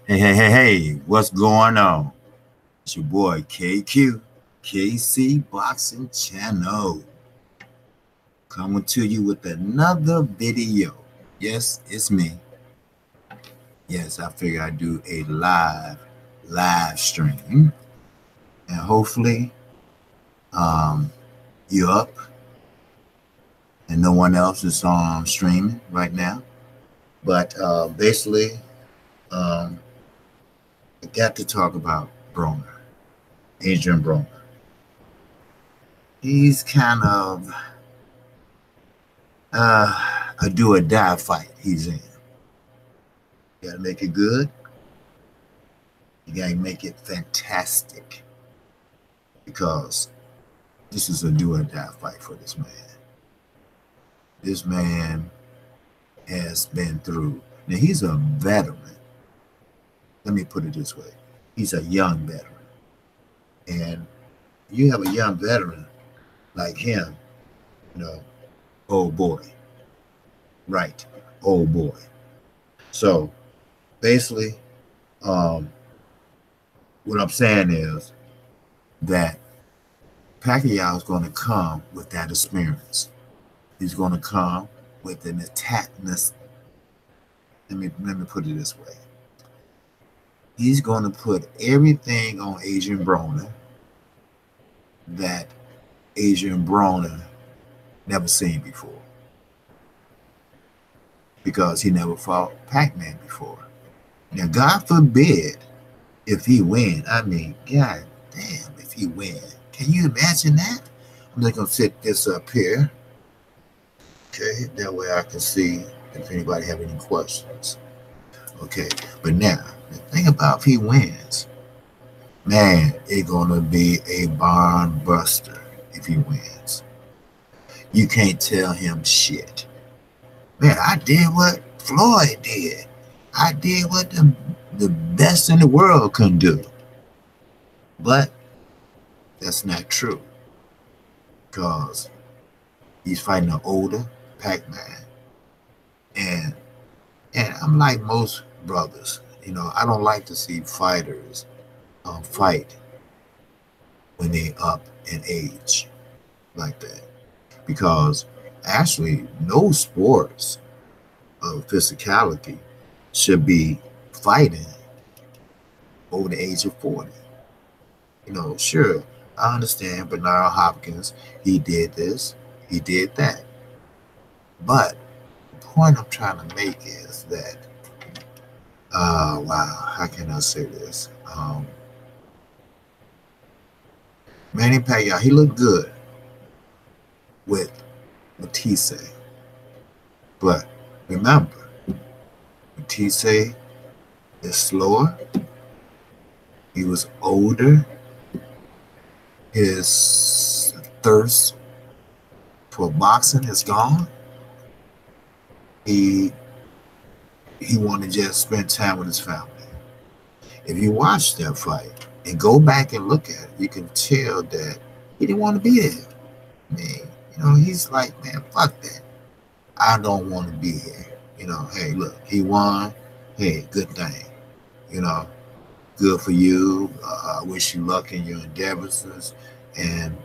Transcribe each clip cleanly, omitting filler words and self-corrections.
Hey, what's going on? It's your boy KQKC Boxing Channel coming to you with another video. Yes, it's me. Yes, I figure I'd do a live stream, and hopefully, you're up and no one else is streaming right now. But basically, I got to talk about Broner, Adrian Broner. He's kind of a do or die fight he's in. You gotta make it good. You gotta make it fantastic. Because this is a do or die fight for this man. This man has been through. Now he's a veteran. Let me put it this way. He's a young veteran. And you have a young veteran like him, old boy. Right, old boy. So basically, what I'm saying is that Pacquiao is going to come with that experience. He's going to come with an attackness. Let me put it this way. He's going to put everything on Adrian Broner that Adrian Broner never seen before. Because he never fought Pacman before. Now, God forbid if he win. I mean, God damn, if he win. Can you imagine that? I'm just going to set this up here. Okay, that way I can see if anybody have any questions. Okay, but now, the thing about if he wins, man, it's going to be a barn buster if he wins. You can't tell him shit. Man, I did what Floyd did. I did what the best in the world couldn't do. But that's not true. Because he's fighting an older Pacman. And I'm like most brothers. I don't like to see fighters fight when they up in age like that. Because actually, no sports of physicality should be fighting over the age of 40. Sure, I understand Bernard Hopkins, he did this, he did that. But the point I'm trying to make is that, wow, how can I say this? Manny Pacquiao, he looked good with Matisse. But remember, Matisse is slower. He was older. His thirst for boxing is gone. He wanted to just spend time with his family. If you watch that fight and go back and look at it, you can tell that he didn't want to be there. I mean, he's like, man, fuck that. I don't want to be here. Hey, look, he won. Hey, good thing. Good for you. I wish you luck in your endeavors and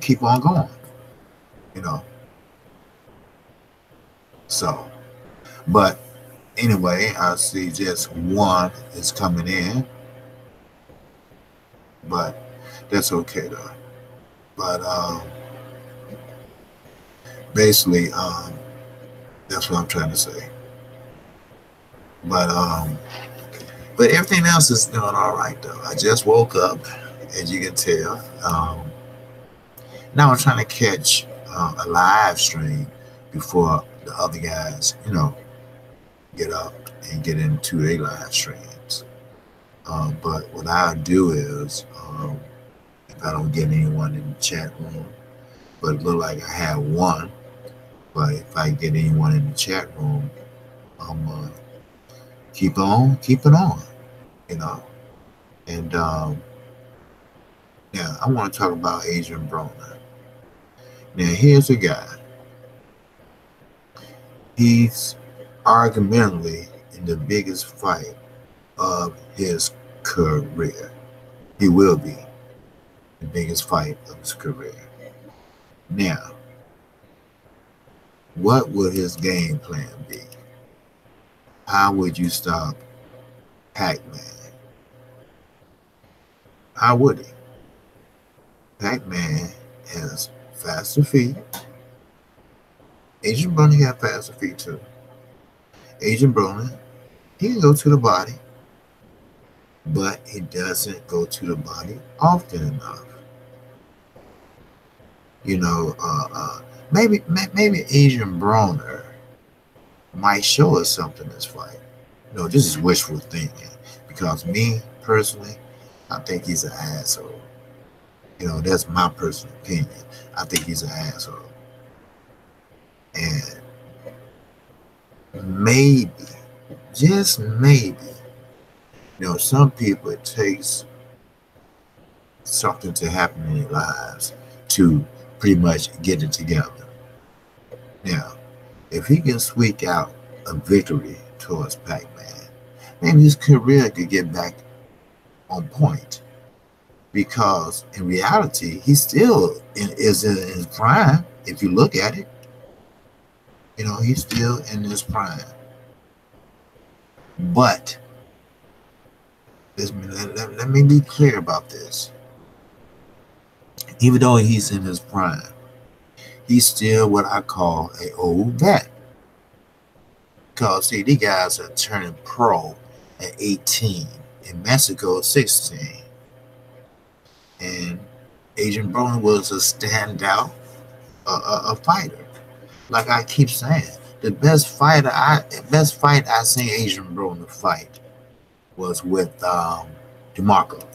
keep on going. So, but anyway, I see just one is coming in. But that's okay though. But basically, that's what I'm trying to say. But everything else is doing all right though. I just woke up, as you can tell. Now I'm trying to catch a live stream before the other guys, get up and get into their live streams. But what I'll do is, if I don't get anyone in the chat room, but it looked like I had one. But if I get anyone in the chat room, I'm keep it on, And yeah, I want to talk about Adrian Broner. Now, here's a guy. He's arguably in the biggest fight of his career. He will be the biggest fight of his career. Now, what would his game plan be? How would you stop Pacman? How would he? Pacman has faster feet. Agent Broner got faster feet too. Agent Broner, he can go to the body, but he doesn't go to the body often enough. You know, maybe Agent Broner might show us something in this fight. No, this is wishful thinking, because me personally, I think he's an asshole. You know, that's my personal opinion. I think he's an asshole. And maybe, just maybe, you know, some people, it takes something to happen in their lives to pretty much get it together. Now, if he can squeak out a victory towards Pacman, maybe his career could get back on point. Because in reality, he still is in his prime. If you look at it, you know, he's still in his prime. But let me be clear about this. Even though he's in his prime, he's still what I call an old vet. Because, see, these guys are turning pro at 18. In Mexico, 16. And Agent Broner was a standout a fighter. Like I keep saying, the best fight I seen Agent Broner fight was with DeMarco.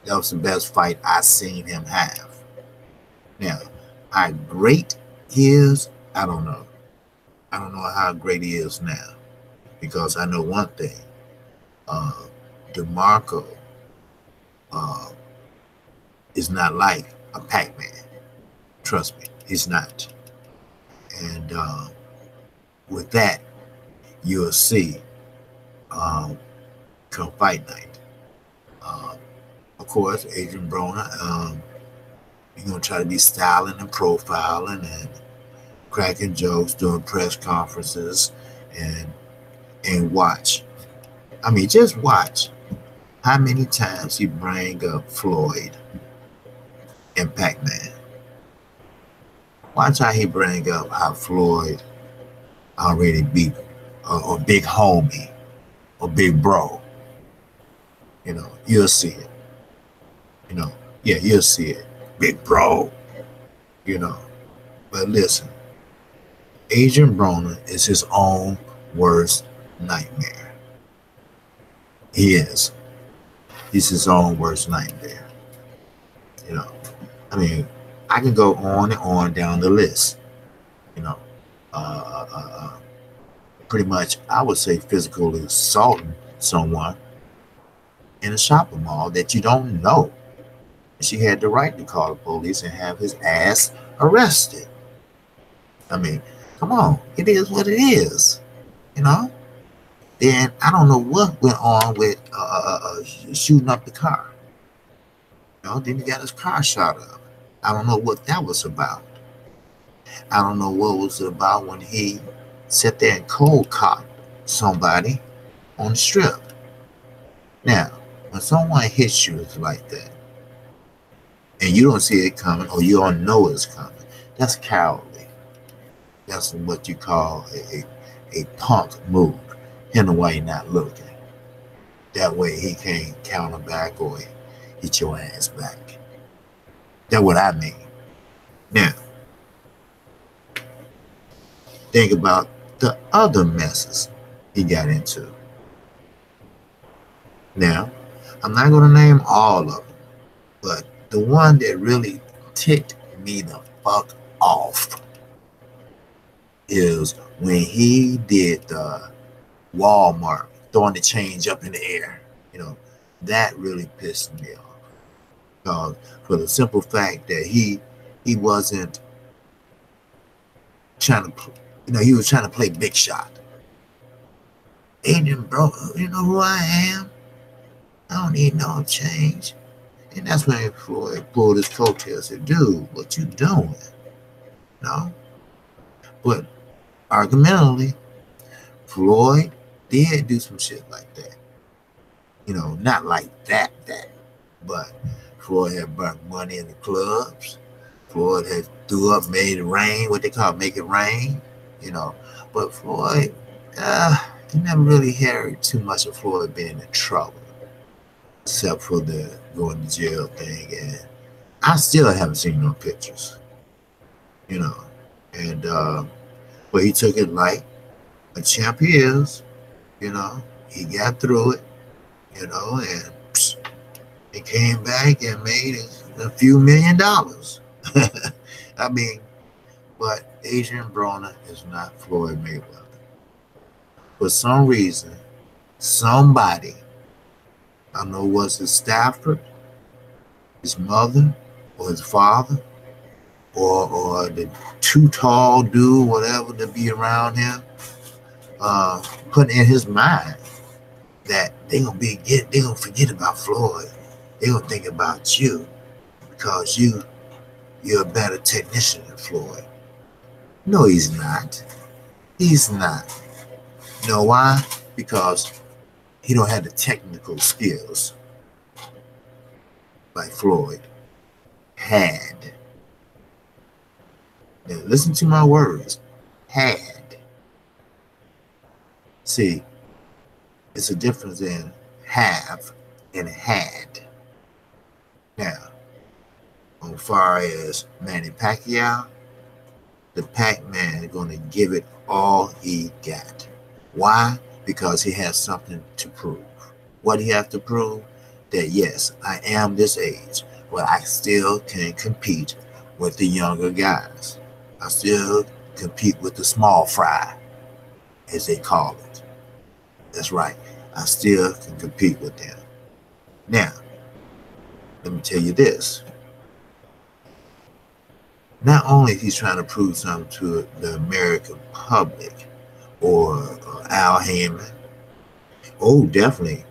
That was the best fight I seen him have. Now, how great he is, I don't know. I don't know how great he is now, because I know one thing. DeMarco is not like a Pacman. Trust me, he's not. And with that, you'll see come fight night. Of course, Agent Broner, you're going to try to be styling and profiling and cracking jokes, doing press conferences, and watch. I mean, just watch how many times he bring up Floyd and Pacman. Watch how he bring up how Floyd already beat or big homie or big bro. You know, you'll see it. You know, yeah, you'll see it. Big bro. You know. But listen, Agent Broner is his own worst nightmare. He is. He's his own worst nightmare. You know, I mean, I can go on and on down the list. You know, pretty much, I would say physically assaulting someone in a shopping mall that you don't know. She had the right to call the police and have his ass arrested. I mean, come on, it is what it is. You know. Then I don't know what went on with shooting up the car. You know, then he got his car shot up. I don't know what that was about. I don't know what was it about when he sat there and cold cocked somebody on the strip. Now, when someone hits you like that, and you don't see it coming, or you don't know it's coming, that's cowardly. That's what you call a punk move. Him away not looking. That way he can't counter back or hit your ass back. That's what I mean. Now, think about the other messes he got into. Now, I'm not going to name all of them, but the one that really ticked me the fuck off is when he did the Walmart throwing the change up in the air. You know, that really pissed me off. For the simple fact that he wasn't trying to, you know, he was trying to play big shot. Adrian Broner, you know who I am? I don't need no change. And that's when Floyd pulled his coattail and said, dude, what you doing? No? But argumentally, Floyd did do some shit like that. You know, not like that, but Floyd had burnt money in the clubs. Floyd had threw up, made it rain, what they call make it rain, you know. But Floyd, he never really heard too much of Floyd being in trouble, except for the going to jail thing. And I still haven't seen no pictures, you know. And but he took it like a champ he is, you know. He got through it, you know, and he came back and made a few $1 million. I mean, but Adrian Broner is not Floyd Mayweather. For some reason, somebody, I don't know, was it Stafford, his mother, or his father, or the too tall dude, whatever, to be around him, put in his mind that they gonna forget about Floyd. They gonna think about you because you're a better technician than Floyd. No, he's not. He's not. You know why? Because he don't have the technical skills like Floyd had. Now listen to my words. Had. See, it's a difference in have and had. Now, on far as Manny Pacquiao, the Pacman is going to give it all he got. Why? Because he has something to prove. What he has to prove? That yes, I am this age, but I still can compete with the younger guys. I still compete with the small fry, as they call it. That's right. I still can compete with them. Now, let me tell you this. Not only is he trying to prove something to the American public or Al Heyman, oh, definitely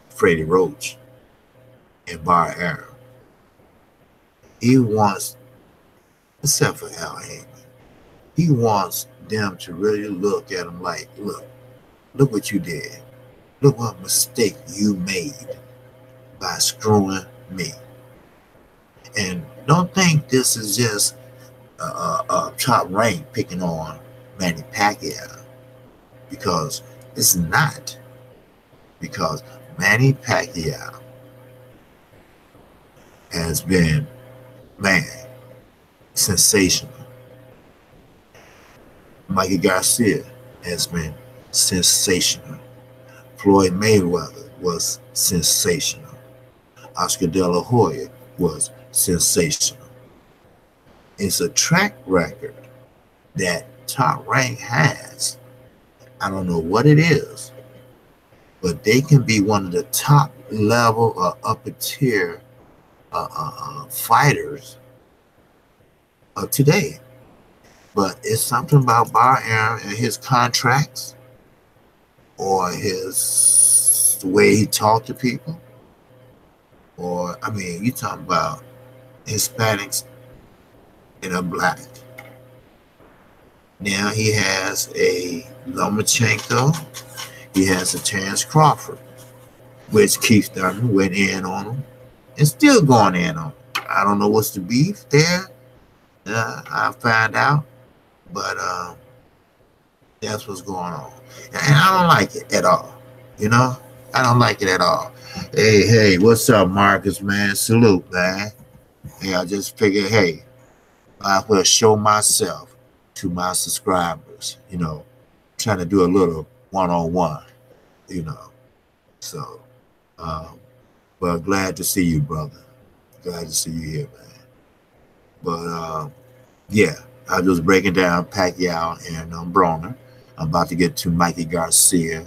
Freddie Roach and Bar Aaron. He wants, except for Al Heyman, he wants them to really look at him like, look what you did. Look what mistake you made by screwing me. And don't think this is just Top Rank picking on Manny Pacquiao, because it's not. Because Manny Pacquiao has been, man, sensational. Mikey Garcia has been sensational. Floyd Mayweather was sensational. Oscar De La Hoya was sensational. It's a track record that Top Rank has. I don't know what it is, but they can be one of the top level or upper tier fighters of today. But it's something about Bar Aaron and his contracts, or the way he talked to people, or, I mean, you talking about Hispanics and a black. Now he has a Lomachenko, he has a Terrence Crawford, which Keith Thurman went in on him and still going in on him. I don't know what's the beef there. I'll find out, but that's what's going on. And I don't like it at all. You know, I don't like it at all. Hey, what's up, Marcus, man? Salute, man. Hey, I just figured, hey, I will show myself to my subscribers, you know, trying to do a little one-on-one, you know. So, but glad to see you, brother. Glad to see you here, man. But, yeah, I was breaking down Pacquiao and Broner. I'm about to get to Mikey Garcia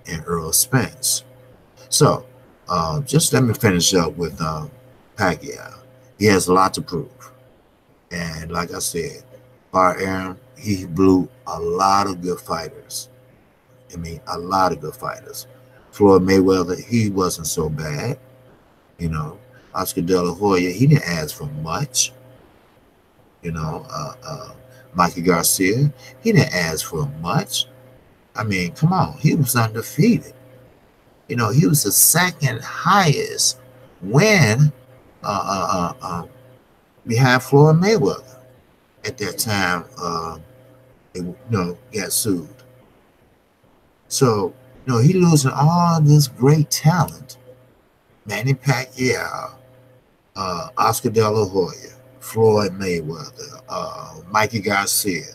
and Earl Spence. So, just let me finish up with Pacquiao. He has a lot to prove. And like I said, Bar Aaron, he blew a lot of good fighters I mean, a lot of good fighters. Floyd Mayweather, he wasn't so bad. You know, Oscar De La Hoya, he didn't ask for much. You know, Mikey Garcia, he didn't ask for much. I mean, come on, he was undefeated. You know, he was the second highest win behind Floyd Mayweather at that time. Got sued. So, he losing all this great talent. Manny Pacquiao, Oscar De La Hoya, Floyd Mayweather, Mikey Garcia.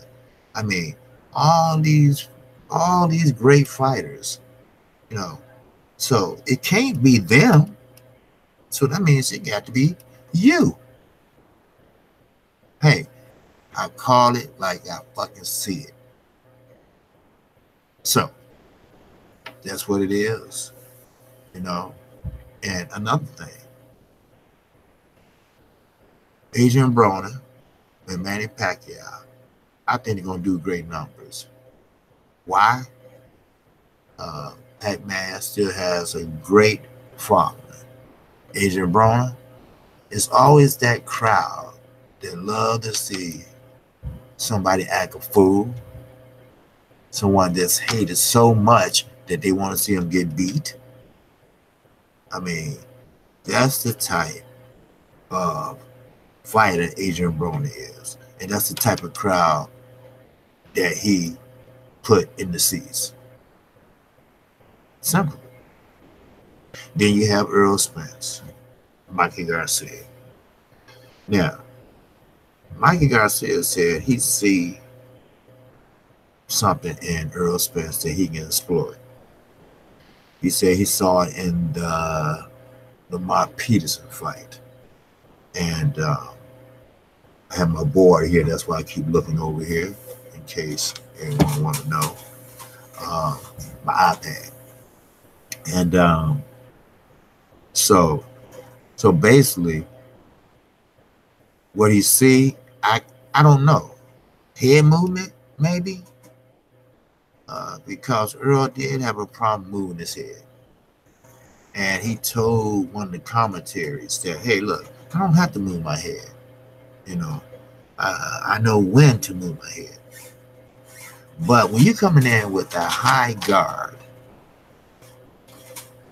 I mean, all these great fighters, So it can't be them. So that means it got to be you. Hey, I call it like I fucking see it. So that's what it is, And another thing, Adrian Broner and Manny Pacquiao, I think they're going to do great numbers. Why? Pacman still has a great following. Adrian Broner, it's always that crowd that love to see somebody act a fool, someone that's hated so much that they want to see him get beat. I mean, that's the type of fighter Adrian Broner is. And that's the type of crowd that he put in the seats. Simple. Then you have Earl Spence, Mikey Garcia. Now, Mikey Garcia said he see something in Earl Spence that he can exploit. He said he saw it in the Lamar Peterson fight. And I have my board here. That's why I keep looking over here in case anyone want to know. My iPad. And so basically, what he see, I don't know. Head movement, maybe? Because Earl did have a problem moving his head. And he told one of the commentaries that, hey, look, I don't have to move my head. I know when to move my head. But when you're coming in with a high guard,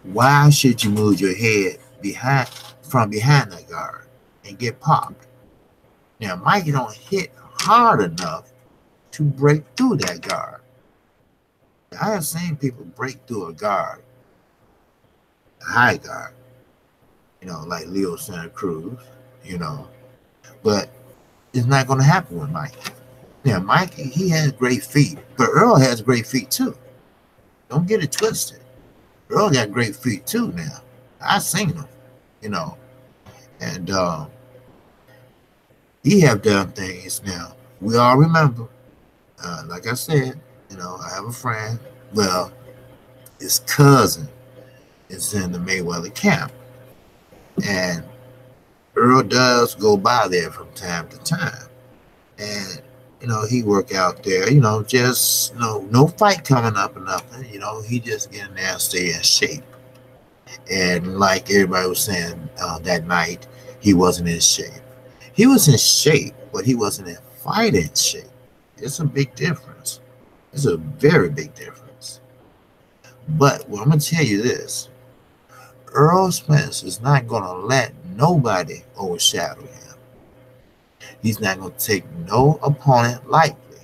why should you move your head from behind that guard and get popped? Now, Mikey don't hit hard enough to break through that guard. I have seen people break through a guard, a high guard, like Leo Santa Cruz, but it's not going to happen with Mikey. Now, Mikey, he has great feet, but Earl has great feet too. Don't get it twisted. Earl got great feet too now. I've seen him, and he have done things. Now, we all remember, like I said, I have a friend, well, his cousin is in the Mayweather camp. And Earl does go by there from time to time. And, he work out there, just, no fight coming up or nothing. He just getting there and stay in shape. And like everybody was saying that night, he wasn't in shape. He was in shape, but he wasn't in fighting shape. It's a big difference. It's a very big difference. But I'm going to tell you this. Earl Spence is not going to let nobody overshadow him. He's not going to take no opponent lightly.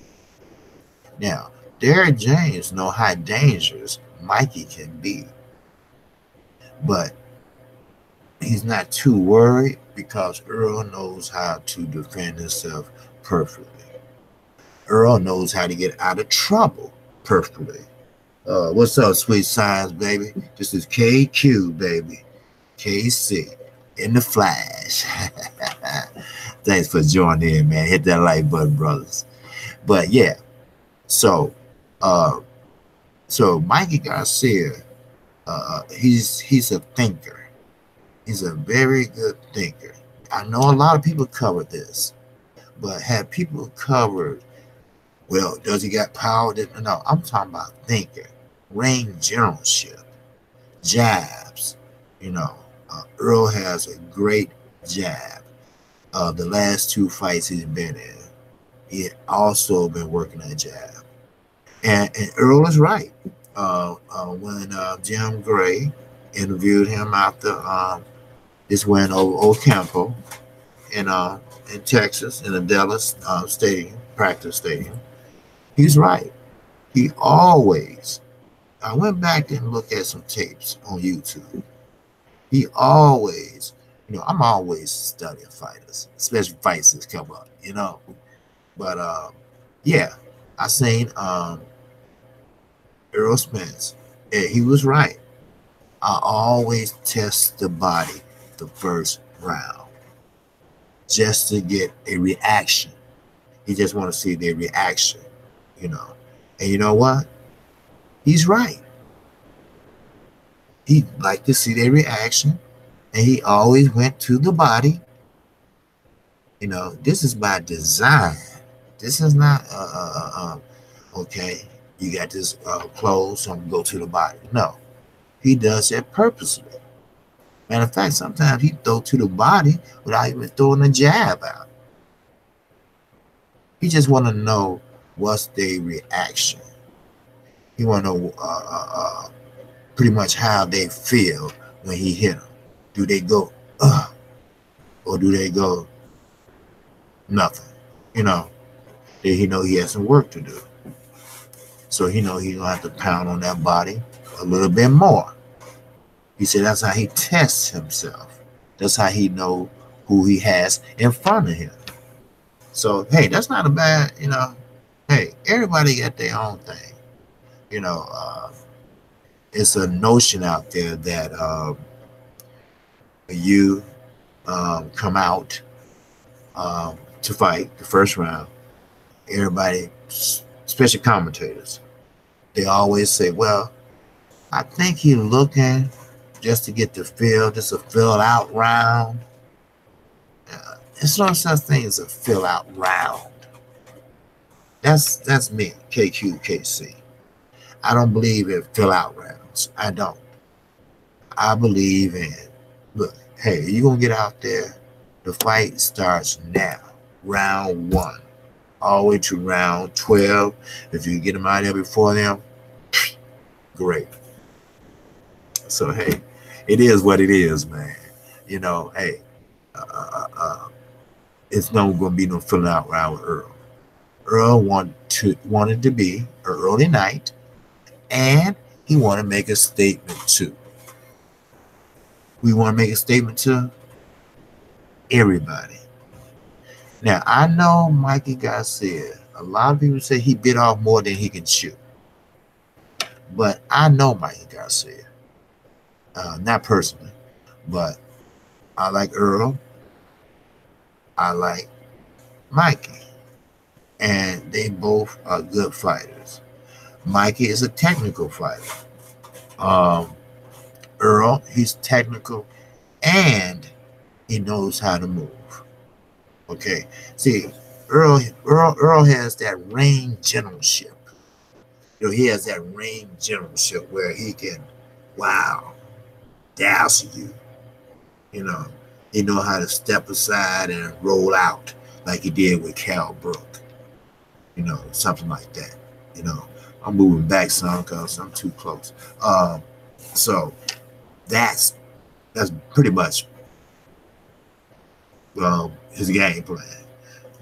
Now, Derrick James knows how dangerous Mikey can be. But he's not too worried because Earl knows how to defend himself perfectly. Earl knows how to get out of trouble perfectly. What's up, sweet science, baby? This is KQ, baby. KC in the flash. Thanks for joining in, man. Hit that like button, brothers. But yeah, so Mikey Garcia, he's a thinker. He's a very good thinker. I know a lot of people covered this, but have people covered, well, does he got power? No, I'm talking about thinker. ring generalship, jabs. You know, Earl has a great jab. The last 2 fights he's been in, he had also been working that jab. And Earl is right. When Jim Gray interviewed him after this win over Ocampo in Texas, in the Dallas stadium, practice stadium, he's right. He always, I went back and looked at some tapes on YouTube. He always, I'm always studying fighters, especially fights that come up, But yeah, I seen Earl Spence, and he was right. I always test the body the first round just to get a reaction. You just want to see their reaction, And you know what? He's right. He liked to see their reaction, and he always went to the body. This is by design. This is not okay. You got this clothes, so I'm gonna go to the body. No, he does that purposely. Matter of fact, sometimes he throw to the body without even throwing a jab out. He just want to know what's their reaction. He want to know pretty much how they feel when he hit them. Do they go or do they go nothing? Then he know he has some work to do. So he know he's gonna have to pound on that body a little bit more. He said that's how he tests himself. That's how he know who he has in front of him. So hey, that's not a bad, Hey, everybody got their own thing. It's a notion out there that you come out to fight the first round. Everybody, especially commentators, they always say, well, I think he's looking just to get the feel, just a fill out round. There's no such thing as a fill out round. That's me, KQKC. I don't believe in fill out rounds. I don't. I believe in, look, hey, you're going to get out there. The fight starts now, round 1. All the way to round 12. If you get them out there before them, great. So, hey, it is what it is, man. Hey, it's not going to be no filling out round with Earl. Earl wanted to be an early night, and he wanted to make a statement too. We want to make a statement to everybody. Now, I know Mikey Garcia. A lot of people say he bit off more than he can chew. But I know Mikey Garcia. Not personally, but I like Earl. I like Mikey. And they both are good fighters. Mikey is a technical fighter. Earl, he's technical and he knows how to move. Okay. See, Earl has that ring generalship. He has that ring generalship where he can, dazzle you. He know how to step aside and roll out like he did with Cal Brook. Something like that. I'm moving back some because I'm too close. So that's pretty much his game plan.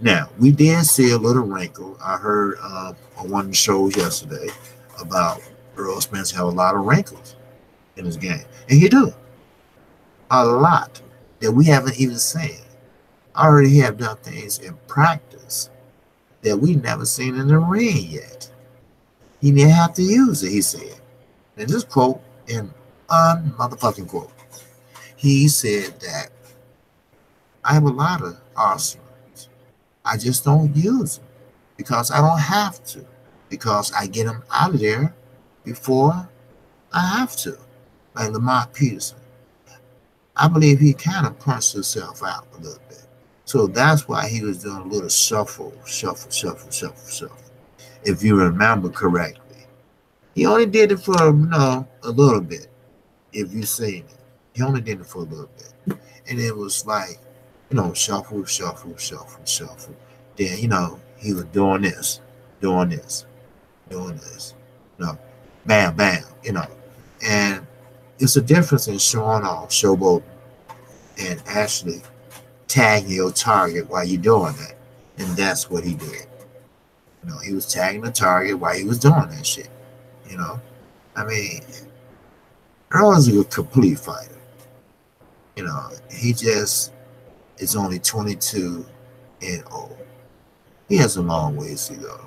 Now, we did see a little wrinkle. I heard on one of the shows yesterday about Earl Spence have a lot of wrinkles in his game. And he do. A lot that we haven't even seen. I already have done things in practice that we never seen in the ring yet. He didn't have to use it, he said. And this quote, in unmotherfucking quote, he said that I have a lot of arsenals. I just don't use them because I don't have to. Because I get them out of there before I have to. Like Lamont Peterson. I believe he kind of punched himself out a little bit. So that's why he was doing a little shuffle. If you remember correctly. He only did it for, a little bit, if you've seen it. He only did it for a little bit. And it was like, shuffle, shuffle, shuffle, shuffle. Then, he was doing this, doing this, doing this, bam, bam, And it's a difference in showing off, showboating, and actually tagging your target while you're doing that. And that's what he did. He was tagging the target while he was doing that shit. I mean, Earl is a complete fighter. He just is only 22 and old. He has a long ways to go.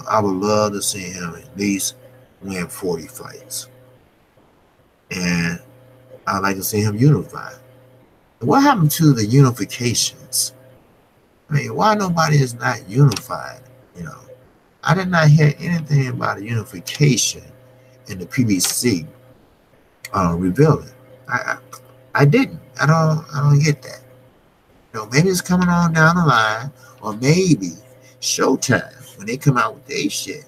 I would love to see him at least win 40 fights. And I'd like to see him unified. What happened to the unifications? I mean, why nobody is not unified? I did not hear anything about a unification in the PBC revealing. I didn't. I don't get that. Maybe it's coming on down the line, or maybe Showtime when they come out with their shit,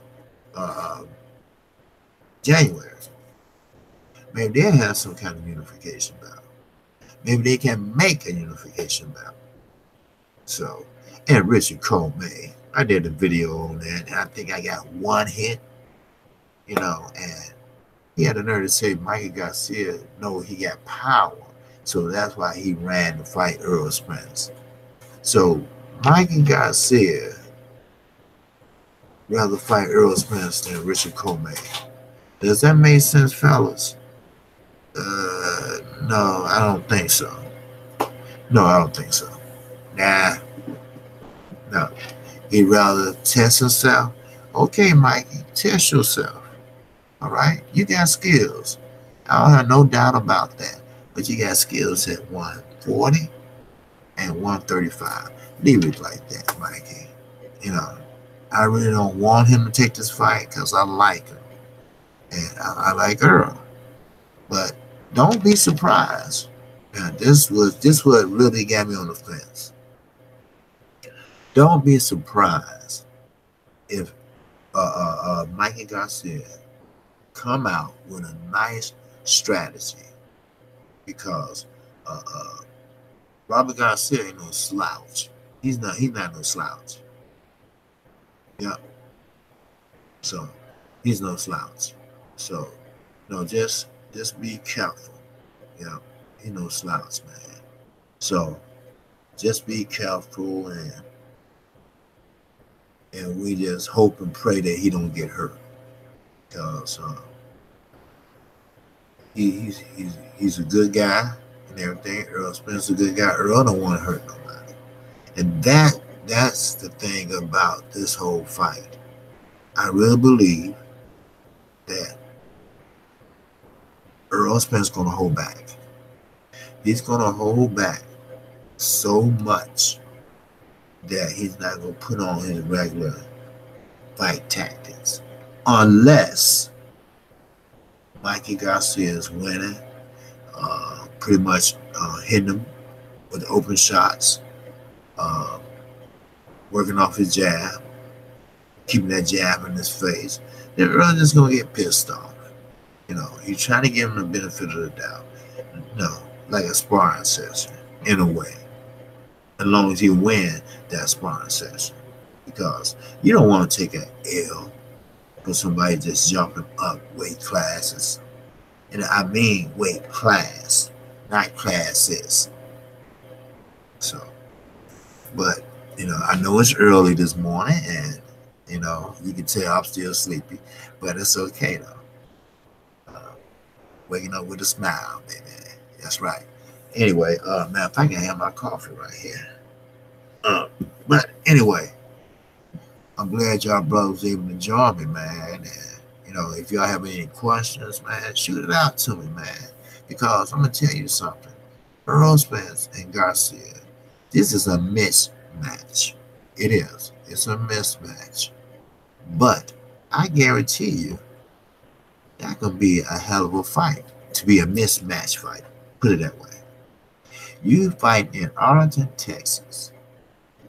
January. Maybe they'll have some kind of unification battle. Maybe they can make a unification battle. So, and Richard Coleman, I did a video on that, and I think I got one hit, and he had the nerve to say Mikey Garcia, no, he got power. So that's why he ran to fight Earl Spence. So Mikey Garcia rather fight Earl Spence than Richard Coleman. Does that make sense, fellas? No, I don't think so. No, I don't think so. Nah. No. He'd rather test himself. Okay, Mikey, test yourself. All right? You got skills. I don't have no doubt about that. But you got skills at 140 and 135. Leave it like that, Mikey. I really don't want him to take this fight because I like him. And I like Earl. But don't be surprised. Now, this what really got me on the fence. Don't be surprised if Mikey Garcia come out with a nice strategy, because Robert Garcia ain't no slouch. He's not no slouch. Yeah. So he's no slouch. So just be careful. Yeah. He's no slouch, man. So just be careful, and we just hope and pray that he don't get hurt, because he's a good guy and everything. Earl Spence is a good guy. Earl don't want to hurt nobody, and that's the thing about this whole fight. I really believe that Earl Spence is going to hold back. He's going to hold back so much that he's not going to put on his regular fight tactics, unless Mikey Garcia is winning, pretty much hitting him with open shots, working off his jab, keeping that jab in his face. Then Earl just going to get pissed off. You're trying to give him the benefit of the doubt. No, like a sparring session, in a way. As long as you win that sparring session. Because you don't want to take an L for somebody just jumping up weight classes. And I mean weight class, not classes. So, but, I know it's early this morning, and, you can tell I'm still sleepy, but it's okay, though. Waking up with a smile, baby. That's right. Anyway, man, if I can have my coffee right here. But anyway, I'm glad y'all brothers was able to join me, man. And, if y'all have any questions, man, shoot it out to me, man. Because I'm going to tell you something. Earl Spence and Garcia, this is a mismatch. It is. It's a mismatch. But I guarantee you, that could be a hell of a fight to be a mismatch fight. Put it that way. You fight in Arlington, Texas.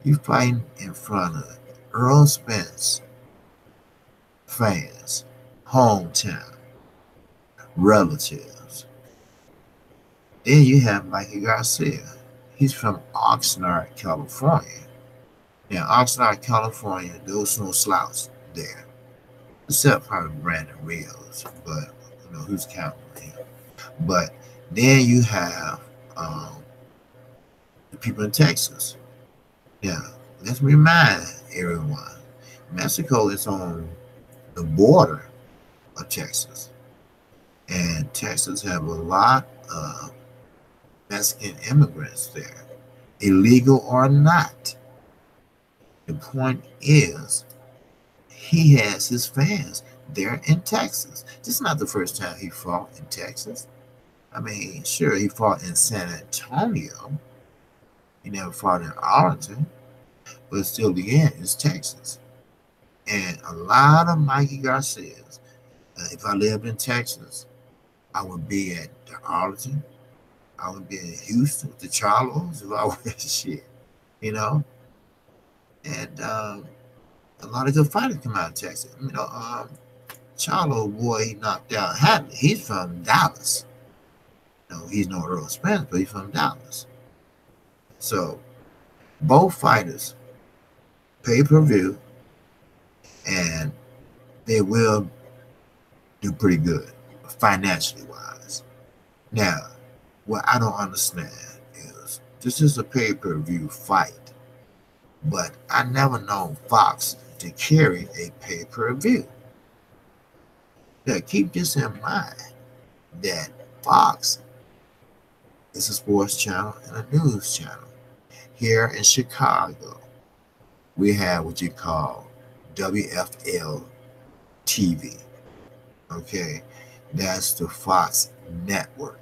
You fighting in front of Earl Spence fans hometown, relatives. Then you have Mikey Garcia. He's from Oxnard, California. Now, Oxnard, California, there's no slouch there, except probably Brandon Rios, but who's counting him. But then you have the people in Texas. Yeah, let's remind everyone, Mexico is on the border of Texas, and Texas have a lot of Mexican immigrants there, illegal or not. The point is, he has his fans there in Texas. This is not the first time he fought in Texas. I mean, sure, he fought in San Antonio. He never fought in Arlington, but still, again, it's Texas. And a lot of Mikey Garcias, if I lived in Texas, I would be at the Arlington. I would be in Houston with the Charlos if I was shit, And a lot of good fighters come out of Texas. Charlo boy, he knocked out Hadley. He's from Dallas. He's no Earl Spence, but he's from Dallas. So both fighters pay-per-view, and they will do pretty good financially wise. Now, what I don't understand is this is a pay-per-view fight, but I never known Fox to carry a pay-per-view. Now, keep this in mind that Fox is a sports channel and a news channel. Here in Chicago, we have what you call WFL TV. Okay, that's the Fox network.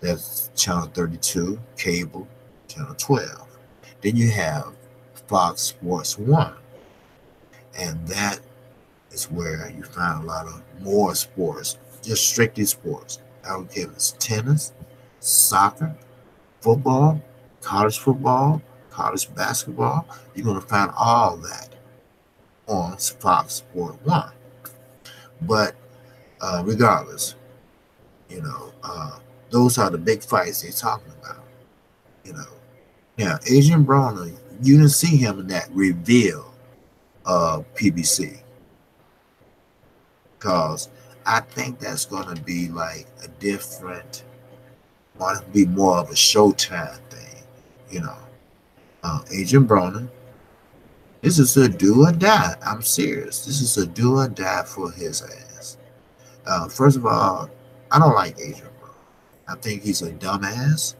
That's channel 32, cable, channel 12. Then you have Fox Sports 1, and that is where you find a lot of more sports, just strictly sports. I don't care if it's tennis, soccer, football, college basketball. You're going to find all that on Fox Sport 1. But regardless, those are the big fights they're talking about. Now, Adrian Broner, you didn't see him in that reveal of PBC, because I think that's going to be like a different, want to be more of a Showtime thing. Adrian Broner, this is a do or die. I'm serious. This is a do or die for his ass. First of all, I don't like Adrian Broner. I think he's a dumbass.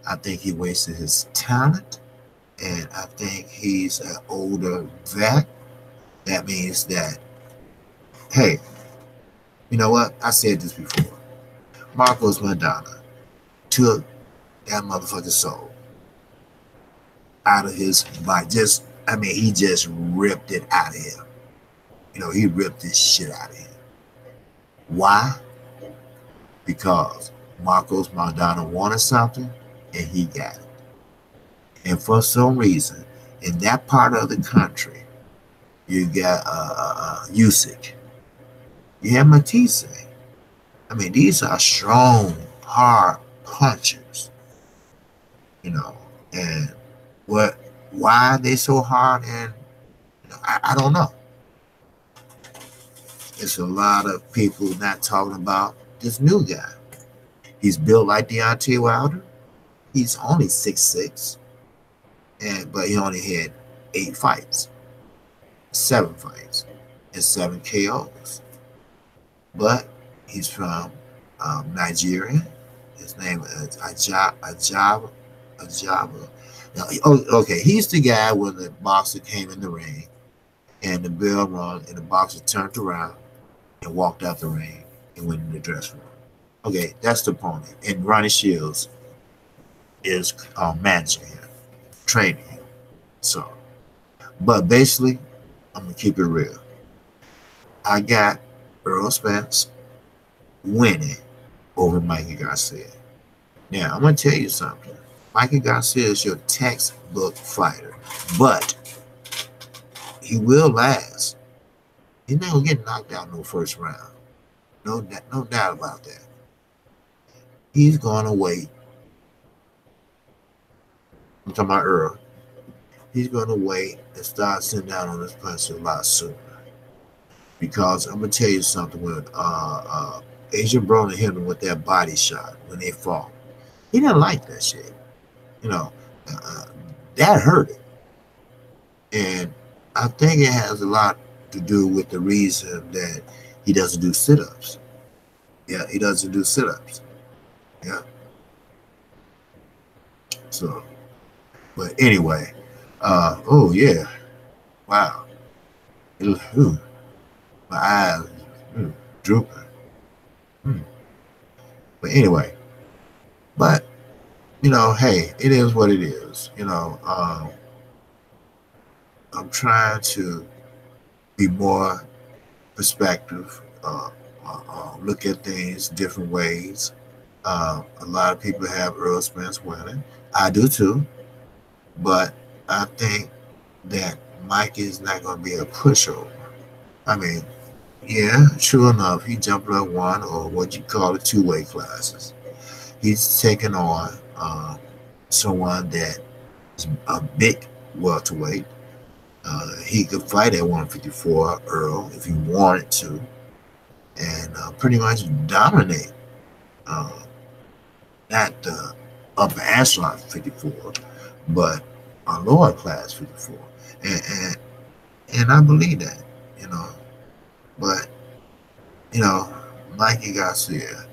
I think he wasted his talent. And I think he's an older vet. That means that, hey, you know what? I said this before. Marcos Madonna took that motherfucker's soul out of his body. He just ripped it out of him. He ripped this shit out of him. Why? Because Marcos Madonna wanted something and he got it. And for some reason, in that part of the country, you got Usyk. You have Matisse. These are strong, hard punchers. And why are they so hard? And I don't know. It's a lot of people not talking about this new guy. He's built like Deontay Wilder. He's only 6'6", but he only had 7 fights, and 7 KOs. But he's from Nigeria. His name is Ajaba. Now, okay, he's the guy when the boxer came in the ring and the bell rung and the boxer turned around and walked out the ring and went in the dressing room. Okay, that's the opponent. And Ronnie Shields is managing him, training him. So, but basically, I'm going to keep it real. I got Earl Spence winning over Mikey Garcia. Now, I'm going to tell you something. Mikey Garcia is your textbook fighter, but he will last. He's not going to get knocked out in the first round. No doubt about that. He's going to wait. I'm talking about Earl. He's going to wait and start sitting down on this punch a lot sooner. Because I'm going to tell you something. When Agent Broner hit him with that body shot when they fought, he didn't like that shit. You know, uh, that hurt him. And I think it has a lot to do with the reason that he doesn't do sit-ups. Yeah, he doesn't do sit-ups. Yeah. So, but anyway, oh yeah, wow. Ooh, my eyes drooping. But anyway, but hey, it is what it is. I'm trying to be more perspective, look at things different ways. A lot of people have Earl Spence winning. I do too. But I think that Mike is not going to be a pushover. I mean, yeah, sure enough, he jumped up one or what you call it, two-way classes. He's taking on someone that is a big welterweight. He could fight at 154, Earl, if he wanted to, and pretty much dominate not the upper echelon 54, but a lower class 54. And I believe that, But, Mikey Garcia,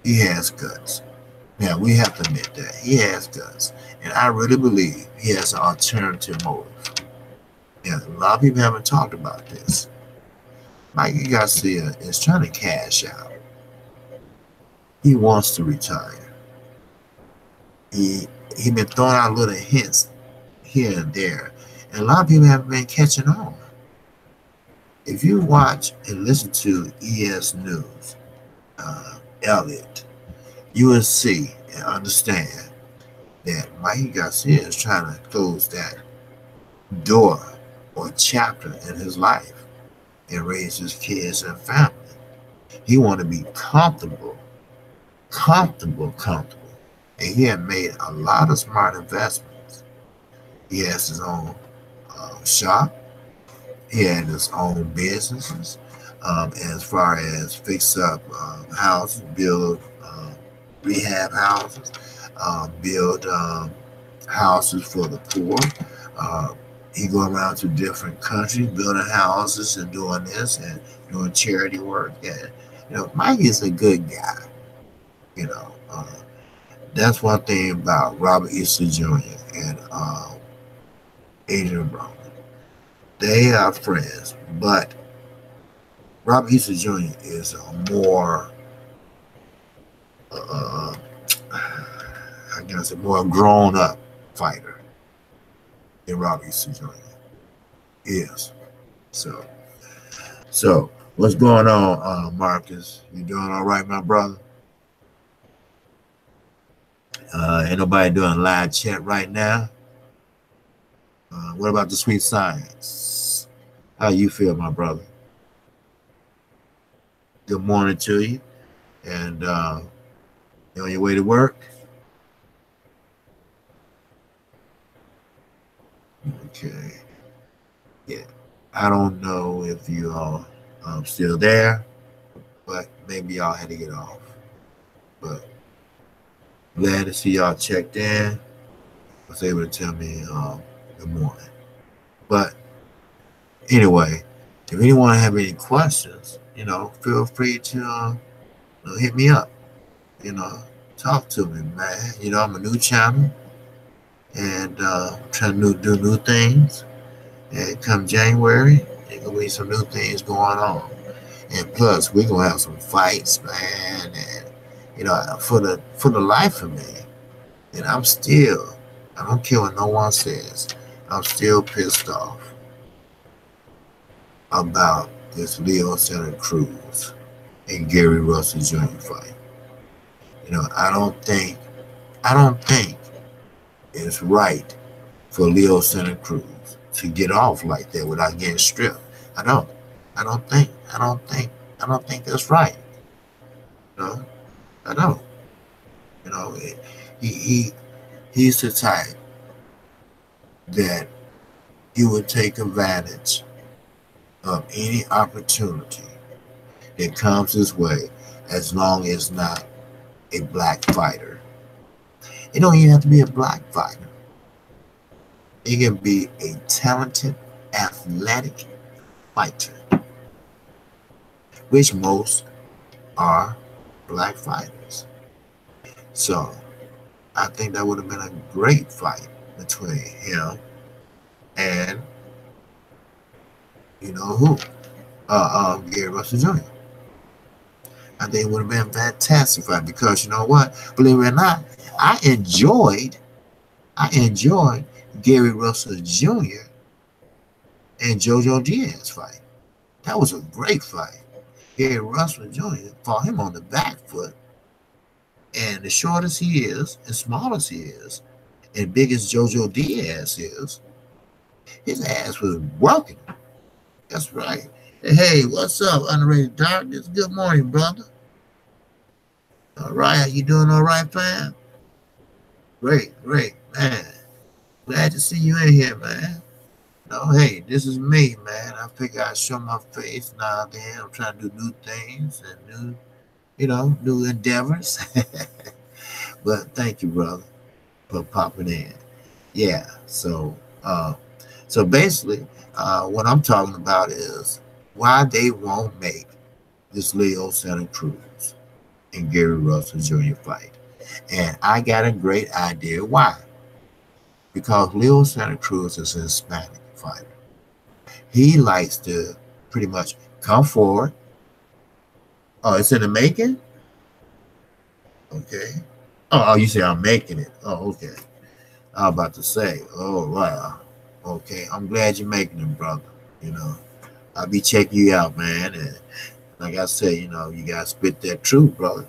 he has guts. Now, we have to admit that. He has guts. And I really believe he has an alternative motive. Yeah, a lot of people haven't talked about this. Mikey Garcia is trying to cash out. He wants to retire. He been throwing out little hints here and there. And a lot of people haven't been catching on. If you watch and listen to ES News, Elliott, you will see and understand that Mikey Garcia is trying to close that door or chapter in his life and raise his kids and family. He want to be comfortable. And he had made a lot of smart investments. He has his own shop. He had his own businesses as far as fix up houses, build rehab houses, build houses for the poor. He go around to different countries building houses and doing this and doing charity work. And, Mike is a good guy. That's one thing about Robert Easter Jr. and Adrian Broner. They are friends, but Robert Easter Jr. is a more, I guess, a more grown-up fighter than Robert Easter Jr. is. So what's going on, Marcus? You doing all right, my brother? Ain't nobody doing live chat right now. What about the sweet science? How you feel, my brother? Good morning to you. And you on your way to work? Okay. Yeah. I don't know if you are still there, but maybe y'all had to get off. But glad to see y'all checked in. Was able to tell me good morning. But anyway, if anyone have any questions, feel free to hit me up. Talk to me, man. I'm a new channel and trying to do new things. And come January, there's gonna be some new things going on. And plus, we're gonna have some fights, man. And for the life of me, and I don't care what no one says, I'm still pissed off about this Leo Santa Cruz and Gary Russell Jr. fight. I don't think it's right for Leo Santa Cruz to get off like that without getting stripped. I don't think that's right. know, I don't. You know, he's the type that he would take advantage of any opportunity that comes his way, as long as it's not a black fighter. It don't even have to be a black fighter. It can be a talented, athletic fighter, which most are black fighters. So I think that would have been a great fight between him and you know who, Gary Russell Jr. I think it would have been a fantastic fight because you know what? Believe it or not, I enjoyed Gary Russell Jr. and JoJo Diaz fight. That was a great fight. Gary Russell Jr. fought him on the back foot, and the short as he is, and small as he is, and big as JoJo Diaz is, his ass was working. That's right. Hey, what's up, Underrated Darkness? Good morning, brother. All right, you doing all right, fam? Great, man. Glad to see you in here, man. No, hey, this is me, man. I figure I'd show my face now and then. I'm trying to do new things and new endeavors. But thank you, brother, for popping in. Yeah, so basically, what I'm talking about is why they won't make this Leo Santa Cruz and Gary Russell Jr. fight. And I got a great idea why. Because Leo Santa Cruz is a Hispanic fighter. He likes to pretty much come forward. Oh, it's in the making? Okay. Oh, you say I'm making it. Oh, okay. I was about to say, oh, wow. Okay, I'm glad you're making it, brother. You know, I'll be checking you out, man. And like I said, you got to spit that truth, brother.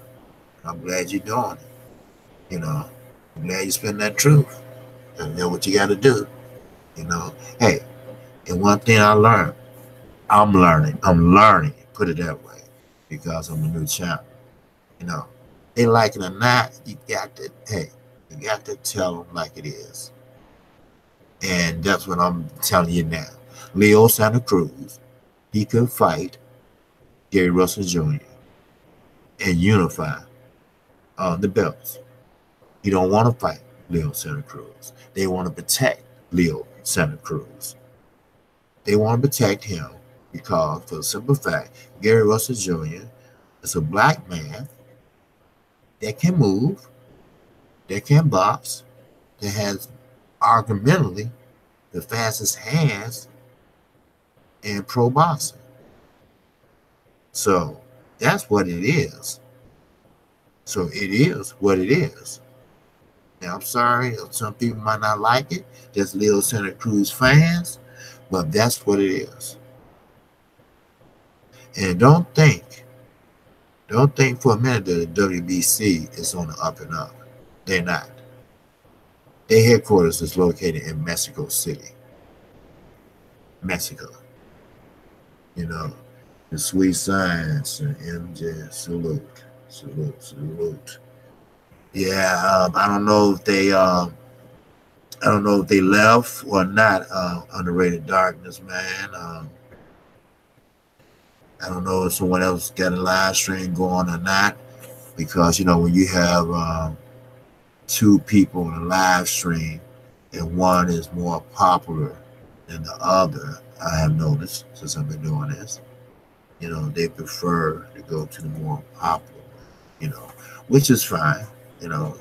I'm glad you're doing it. I'm glad you're spitting that truth. And know what you got to do. Hey, and one thing I learned, I'm learning, put it that way, because I'm a new champ. They like it or not, you got to tell them like it is. And that's what I'm telling you now. Leo Santa Cruz, he could fight Gary Russell Jr. and unify the belts. He don't want to fight Leo Santa Cruz. They want to protect Leo Santa Cruz. They want to protect him because, for the simple fact, Gary Russell Jr. is a black man that can move, that can box, that has argumentally the fastest hands in pro boxing. So that's what it is. So it is what it is. Now, I'm sorry, some people might not like it. Just Leo Santa Cruz fans, but that's what it is. And don't think for a minute that the WBC is on the up and up. They're not. Their headquarters is located in Mexico City. Mexico. The Sweet Science and MJ, salute. Yeah, I don't know if they left or not. Underrated Darkness, man. I don't know if someone else got a live stream going or not, because when you have two people in a live stream and one is more popular than the other, I have noticed since I've been doing this. They prefer to go to the more popular, which is fine. I'm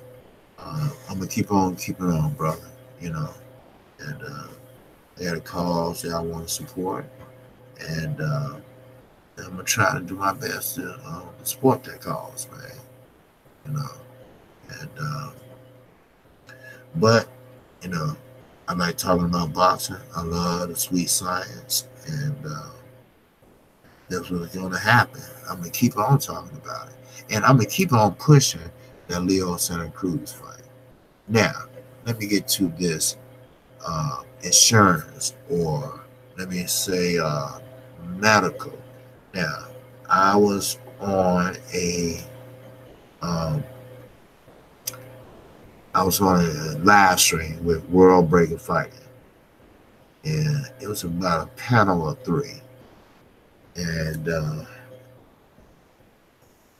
gonna keep on keeping on, brother. And I got a cause that I want to support, and I'm gonna try to do my best to support that cause, man. But I like talking about boxing. I love the Sweet Science, and that's what's going to happen. I'm gonna keep on talking about it, and I'm gonna keep on pushing that Leo Santa Cruz fight. Now, let me get to this insurance, or let me say medical. Now, I was on a Um, I was on a live stream with World Breaker Fighting, and it was about a panel of three, and uh,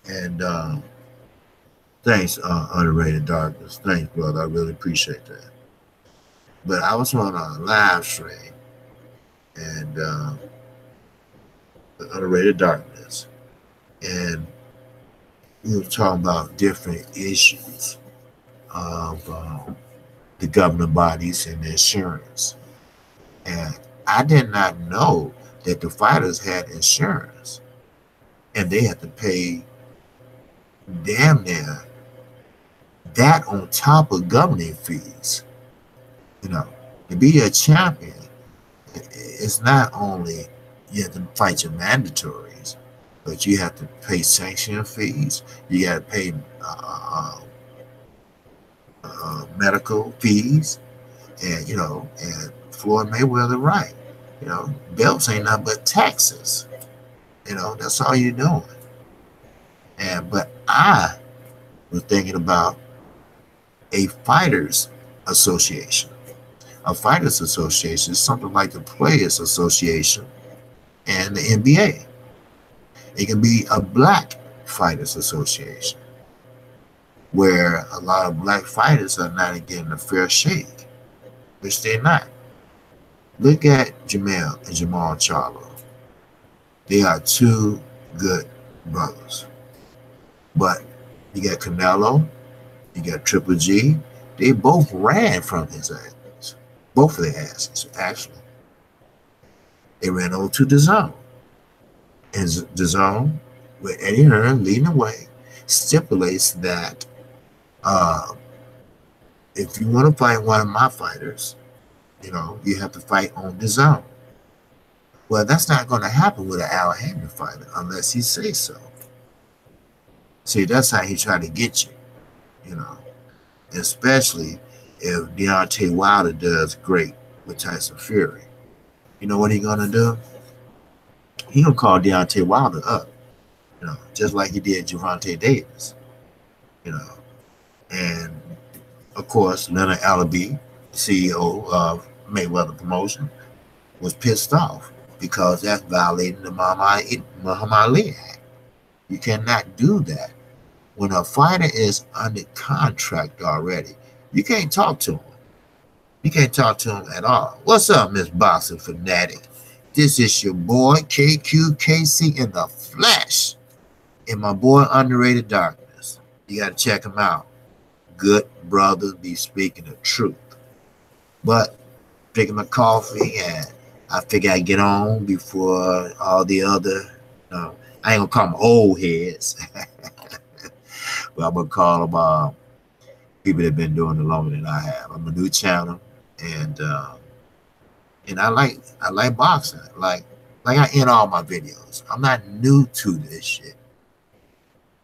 and thanks, Underrated Darkness. Thanks, brother. I really appreciate that. But I was on a live stream, and Underrated Darkness, and we were talking about different issues of the governing bodies and the insurance. And I did not know that the fighters had insurance, and they had to pay damn near that on top of governing fees. You know, to be a champion, it's not only you have to fight your mandatories, but you have to pay sanction fees. You got to pay medical fees, and and Floyd Mayweather, right? Belts ain't nothing but taxes. That's all you're doing. But I was thinking about a fighters association. A fighters association is something like the Players Association and the NBA. It can be a black fighters association where a lot of black fighters are not getting a fair shake, which they're not. Look at Jamal and Jamal Charlo. They are two good brothers. But you got Canelo, you got Triple G. They both ran from his ass. Both of their asses, actually. They ran over to the zone. And the zone, with Eddie Hearn leading the way, stipulates that if you want to fight one of my fighters, you have to fight on the zone. Well, that's not going to happen with an Al Haymon fighter unless he says so. See, that's how he tried to get you, especially if Deontay Wilder does great with Tyson Fury. You know what he's going to do? He's going to call Deontay Wilder up, just like he did Gervonta Davis, And, of course, Leonard Alabi, CEO of Mayweather Promotion, was pissed off because that's violating the Muhammad Ali Act. You cannot do that. When a fighter is under contract already, you can't talk to him. You can't talk to him at all. What's up, Miss Boxing Fanatic? This is your boy, KQKC in the flesh. And my boy, Underrated Darkness. You got to check him out. Good brothers be speaking the truth. But drinking my coffee, and I figure I'd get on before all the other, I ain't going to call them old heads. But I'm going to call them people that have been doing it longer than I have. I'm a new channel, and I like boxing. Like I end all my videos. I'm not new to this shit.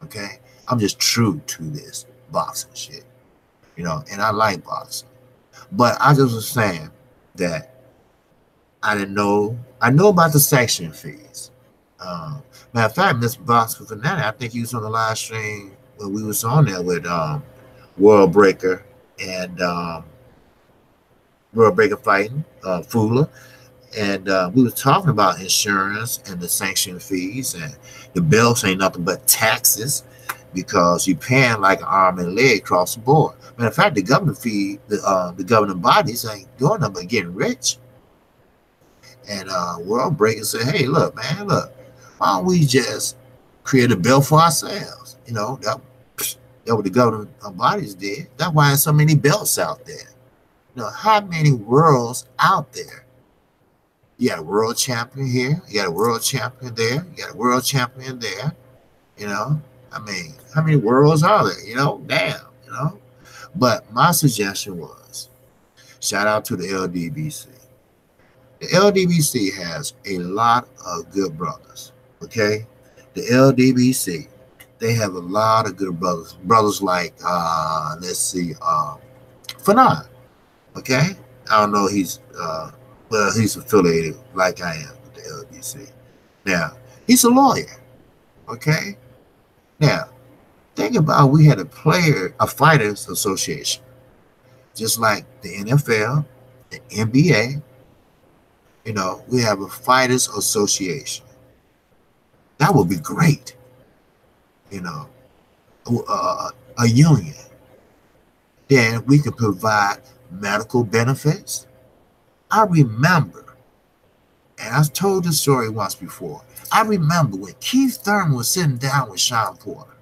Okay? I'm just true to this boxing shit. And I like boxing. But I just was saying that I didn't know. I know about the sanction fees. Matter of fact, Mr. Boxing Fanatic, I think he was on the live stream when we was on there with World Breaker and World Breaker Fighting, Fula. And we were talking about insurance and the sanction fees, and the belts ain't nothing but taxes because you're paying like an arm and a leg across the board. Matter of fact, the government fee, the governing bodies ain't doing nothing but getting rich. And World Breaker said, hey, look, man, why don't we just create a belt for ourselves? That what the governing bodies did. That's why there's so many belts out there. How many worlds out there? You got a world champion here. You got a world champion there. You got a world champion there. I mean, how many worlds are there? Damn, But my suggestion was, shout out to the LDBC. The LDBC has a lot of good brothers, okay? The LDBC, they have a lot of good brothers. Brothers like, let's see, Fanon, okay? I don't know, he's affiliated like I am with the LDBC. Now, he's a lawyer, okay? Now, they think about we had a fighters association, just like the NFL, the NBA. You know, we have a fighters association. That would be great. You know, a union. Then we could provide medical benefits. I remember, and I've told this story once before. I remember when Keith Thurman was sitting down with Sean Porter.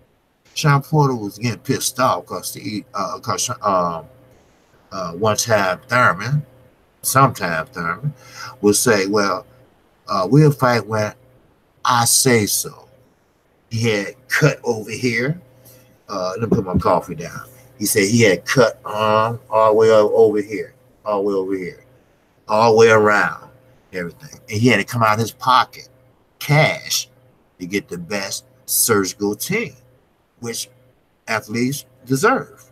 Sean Porter was getting pissed off because one time Thurman, sometime Thurman, would say, well, we'll fight when I say so. He had cut over here. Let me put my coffee down. He said he had cut all the way over here, all the way over here, all the way around, everything. And he had to come out of his pocket, cash, to get the best surgical team, which athletes deserve.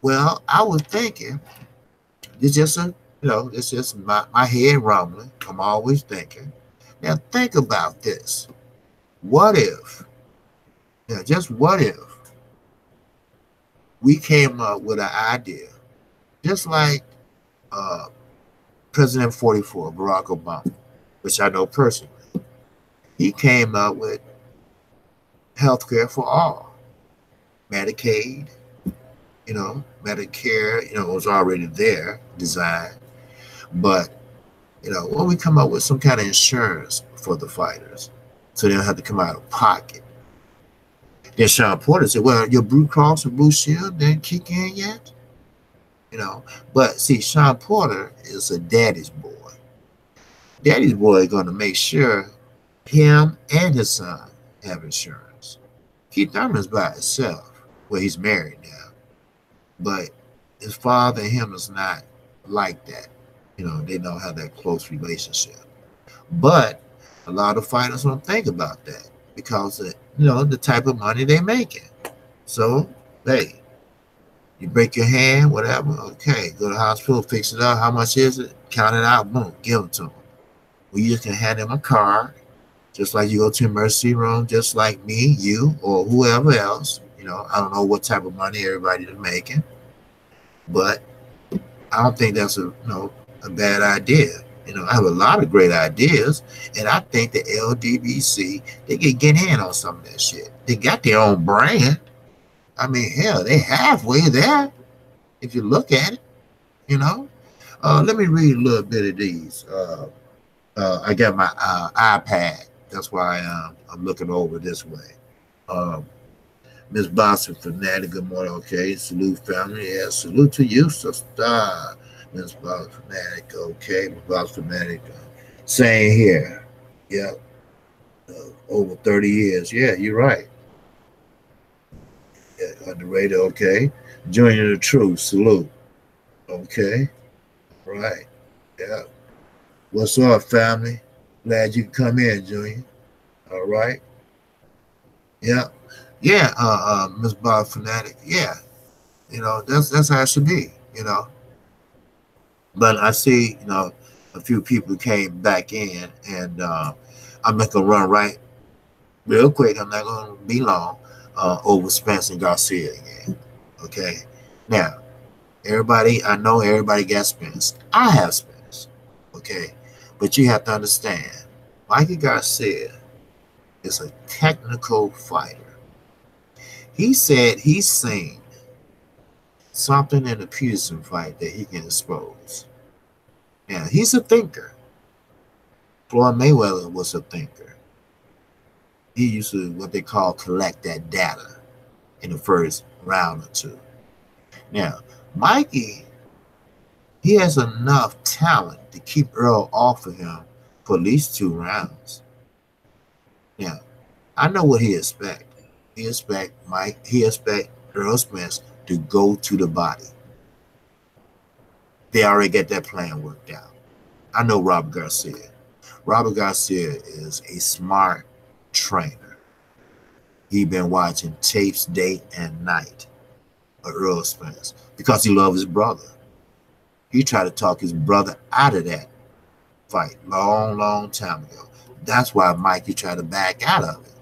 Well, I was thinking, it's just it's just my head rumbling. I'm always thinking. Now think about this. What if, just what if we came up with an idea, just like President 44, Barack Obama, which I know personally. He came up with health care for all. Medicaid, Medicare, was already there, designed. But, when we come up with some kind of insurance for the fighters, so they don't have to come out of pocket. Then Sean Porter said, well, your Blue Cross and Blue Shield didn't kick in yet. But see, Sean Porter is a daddy's boy. Daddy's boy is going to make sure him and his son have insurance. Keith Thurman's by himself. Well, he's married now. But his father and him is not like that. They don't have that close relationship. But a lot of fighters don't think about that because of, the type of money they're making. So, hey, you break your hand, whatever, okay, go to the hospital, fix it up. How much is it? Count it out, boom, give it to them. Well, you can hand them a card, just like you go to emergency room, just like me, you, or whoever else. I don't know what type of money everybody is making, but I don't think that's a bad idea. I have a lot of great ideas, and I think the LDBC, they can get in on some of that shit. They got their own brand. I mean, hell, they halfway there if you look at it, Let me read a little bit of these. I got my iPad. That's why I'm looking over this way. Miss Boston Fanatic, good morning. Okay, salute family. Yeah, salute to you, sister. Miss Boston Fanatic, okay. Miss Boston Fanatic, same here. Yeah, over 30 years. Yeah, you're right. Yeah, underrated, okay. Junior the Truth, salute. Okay, right. Yeah. What's up, family? Glad you can come in, Junior. All right. Yeah. Yeah, Miss Bob Fanatic. Yeah. That's how it should be, But I see, a few people came back in, and I'm not gonna run right real quick. I'm not gonna be long over Spence and Garcia again. Okay. Now, I know everybody got Spence. I have Spence. Okay. But you have to understand, Mikey Garcia is a technical fighter. He said he's seen something in the Peterson fight that he can expose. Now, he's a thinker. Floyd Mayweather was a thinker. He used to, what they call, collect that data in the first round or two. Now, Mikey, he has enough talent to keep Earl off of him for at least 2 rounds. Now, I know what he expects. He expect Earl Spence to go to the body. They already got that plan worked out. I know Robert Garcia. Robert Garcia is a smart trainer. He's been watching tapes day and night of Earl Spence because he loves his brother. He tried to talk his brother out of that fight long time ago. That's why Mikey tried to back out of it.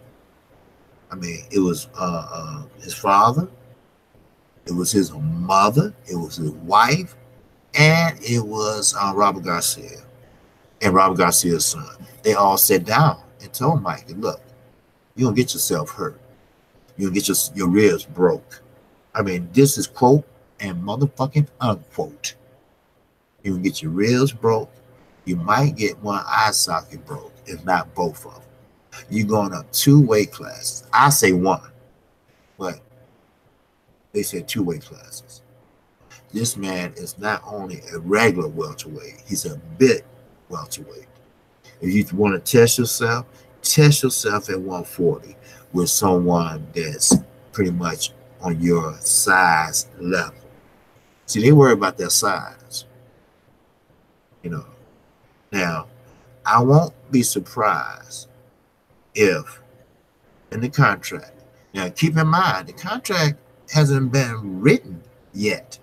I mean, it was his father, it was his mother, it was his wife, and it was Robert Garcia and Robert Garcia's son. They all sat down and told Mike, look, you're going to get yourself hurt. You're going to get your ribs broke. I mean, this is quote and motherfucking unquote. You're going to get your ribs broke. You might get one eye socket broke, if not both of them. You're going up 2 weight classes. I say 1, but they said 2 weight classes. This man is not only a regular welterweight, he's a big welterweight. If you want to test yourself at 140 with someone that's pretty much on your size level. See, they worry about their size. You know. Now, I won't be surprised if in the contract, now keep in mind, the contract hasn't been written yet.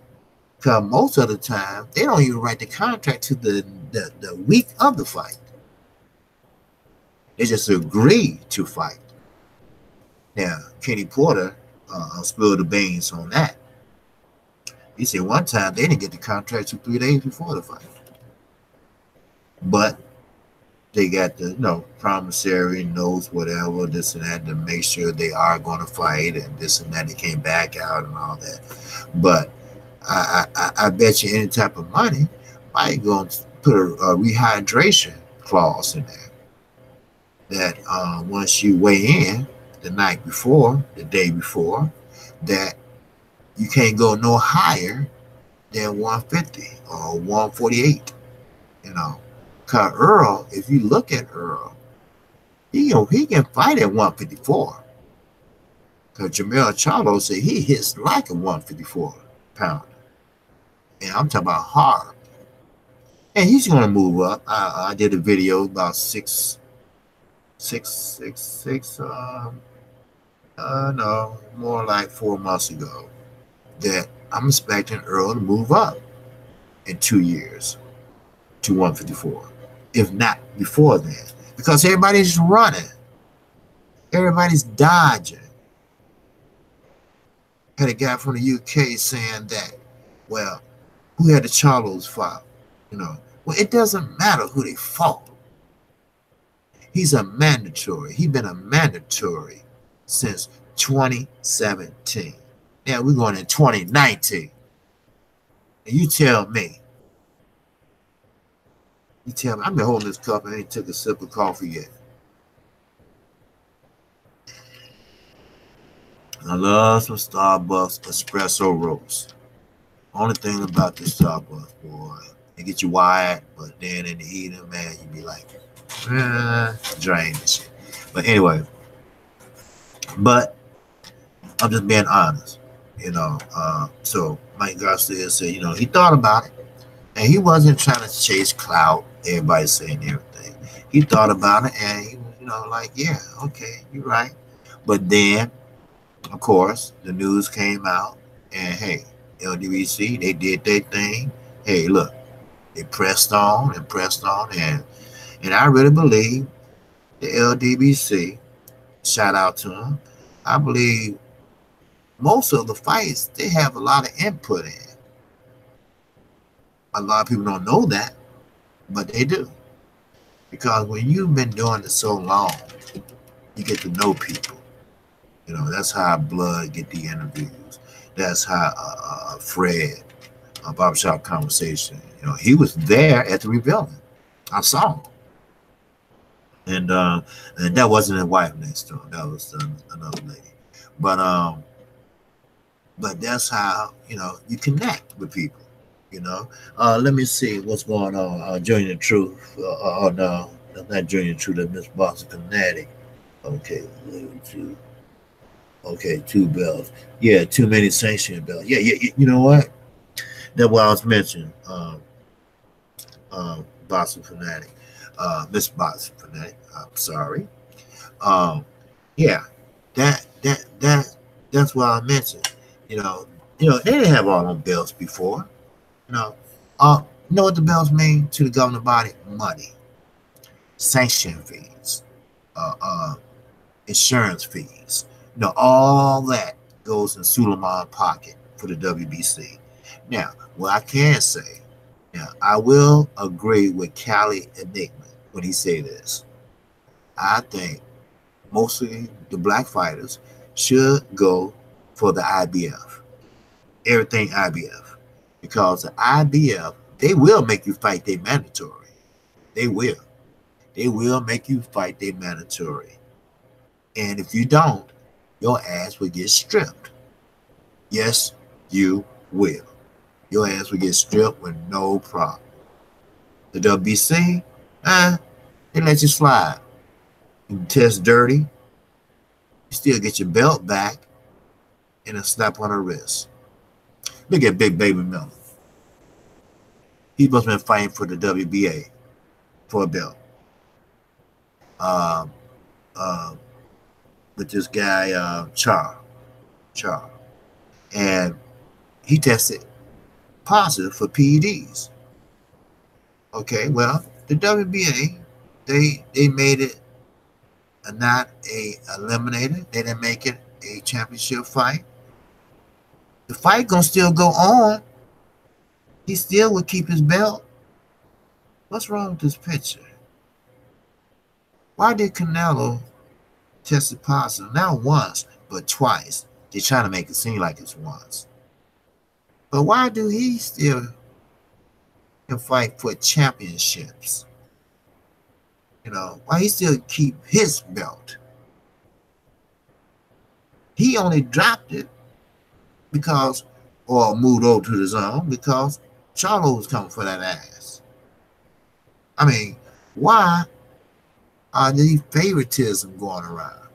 Because most of the time, they don't even write the contract to the week of the fight. They just agree to fight. Now, Kenny Porter spilled the beans on that. He said one time they didn't get the contract till 3 days before the fight. But they got the promissory notes, whatever, this and that, to make sure they are going to fight and this and that. They came back out and all that. But I bet you any type of money might go put a rehydration clause in there. That once you weigh in the night before, the day before, that you can't go no higher than 150 or 148. Cause Earl, if you look at Earl, he can fight at 154. Cause Jamel Charlo said he hits like a 154 pounder. And I'm talking about hard. And he's gonna move up. I did a video about no, more like 4 months ago, that I'm expecting Earl to move up in 2 years to 154, if not before then, because everybody's running, everybody's dodging. Had a guy from the UK saying that, well, who had the Charlos fight? Well, it doesn't matter who they fought. He's a mandatory. He's been a mandatory since 2017. Now we're going in 2019. And you tell me, I've been holding this cup and I ain't took a sip of coffee yet. I love some Starbucks espresso roast. Only thing about this Starbucks, boy, they get you wired, but then in the evening, man, you be like, drain this shit. But anyway, I'm just being honest, so Mike Garcia said, he thought about it, and he wasn't trying to chase clout, everybody saying everything. He thought about it, and he was, like, yeah, okay, you're right. But then, of course, the news came out, and hey, LDBC, they did their thing. Hey, look, they pressed on, and I really believe the LDBC, shout out to them, I believe most of the fights, they have a lot of input in. A lot of people don't know that, but they do. Because when you've been doing it so long, you get to know people. That's how Blood get the interviews. That's how Fred, Barbershop Conversation, he was there at the revealing. I saw him. And that wasn't his wife next to him. That was another lady. But that's how, you connect with people, Let me see what's going on. Junior Truth. Oh, no, that's not Junior Truth. That's Miss Boston Fanatic. Okay, 2 bells. Yeah, too many sanctioned bells. Yeah, you know what? That's what I was mentioning. Boston Fanatic. Miss Boston Fanatic. I'm sorry. Yeah, that's what I mentioned. They didn't have all them bells before. You know what the bells mean to the governing body? Money, sanction fees, insurance fees, All that goes in Suleiman's pocket for the WBC. Now, what I can say, I will agree with Cali Enigma when he say this. I think mostly the black fighters should go for the IBF. Everything IBF. Because the IBF, they will make you fight their mandatory. They will. They will make you fight their mandatory. And if you don't, your ass will get stripped. Yes, you will. Your ass will get stripped with no problem. The WBC, they let you slide. You test dirty, you still get your belt back, and a slap on the wrist. Look at Big Baby Miller. He must have been fighting for the WBA for a belt. With this guy, Char. And he tested positive for PEDs. Okay, well, the WBA, they made it not a eliminator. They didn't make it a championship fight. The fight gonna still go on. He still would keep his belt. What's wrong with this picture? Why did Canelo test positive? Not once, but twice. They're trying to make it seem like it's once. But why do he still can fight for championships? Why he still keep his belt? He only dropped it because, or moved over to the zone because Charlo was coming for that ass. I mean, why are these favoritism going around?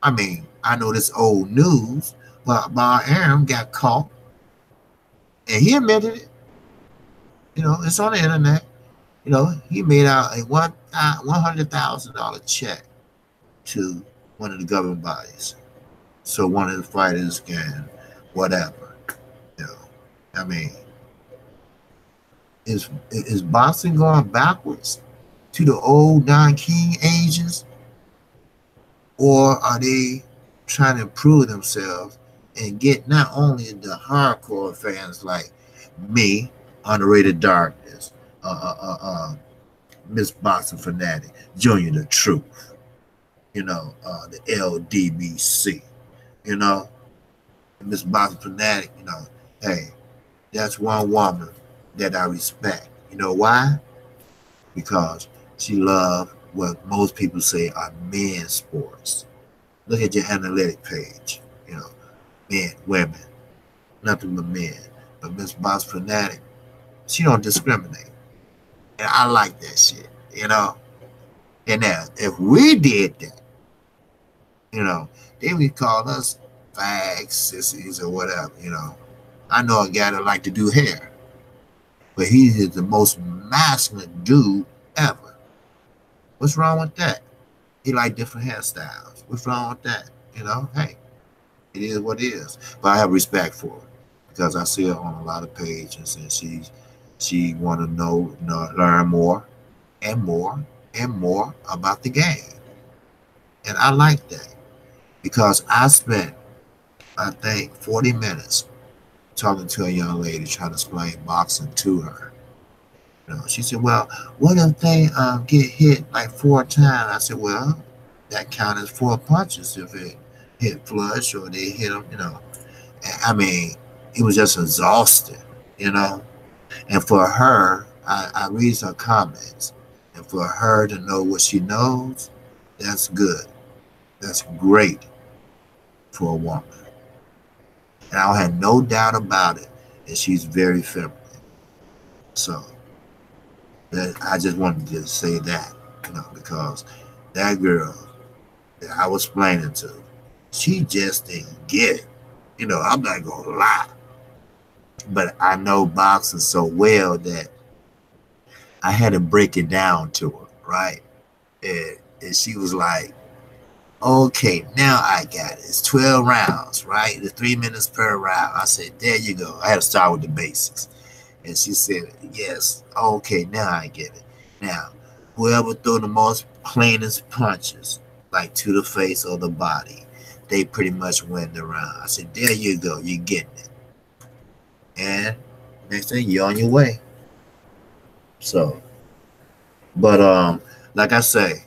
I mean, I know this old news, but Bob Arum got caught, and he admitted it. It's on the internet. He made out a $100,000 check to one of the government bodies, so one of the fighters can whatever. I mean, is boxing going backwards to the old non-king ages, or are they trying to improve themselves and get not only the hardcore fans like me, Underrated Darkness, Miss Boxing Fanatic, Junior the Truth, the LDBC, Miss Boxing Fanatic, hey, that's one woman that I respect. You know why? Because she loves what most people say are men's sports. Look at your analytic page. Men, women, nothing but men. But Miss Box Fanatic, she don't discriminate. And I like that shit, And now, if we did that, they would call us fags, sissies, or whatever, I know a guy that like to do hair, but he is the most masculine dude ever. What's wrong with that? He like different hairstyles. What's wrong with that? Hey, it is what it is. But I have respect for her because I see her on a lot of pages, and she want to learn more and more and more about the game. And I like that because I spent, I think, 40 minutes talking to a young lady trying to explain boxing to her. She said, well, what if they get hit like 4 times? I said, well, that counts as 4 punches if it hit flush or they hit them, I mean, it was just exhausting, And for her, I read her comments, and for her to know what she knows, that's good. That's great for a woman. And I had no doubt about it that she's very feminine. So I just wanted to say that, because that girl that I was explaining to, she just didn't get it. I'm not going to lie. But I know boxing so well that I had to break it down to her, right? And she was like, okay, now I got it. It's 12 rounds, right? It's 3 minutes per round. I said, there you go. I had to start with the basics. And she said, yes, okay, now I get it. Now, whoever threw the most cleanest punches, like to the face or the body, they pretty much win the round. I said, there you go, you're getting it. And next thing, you're on your way. So, but like I say,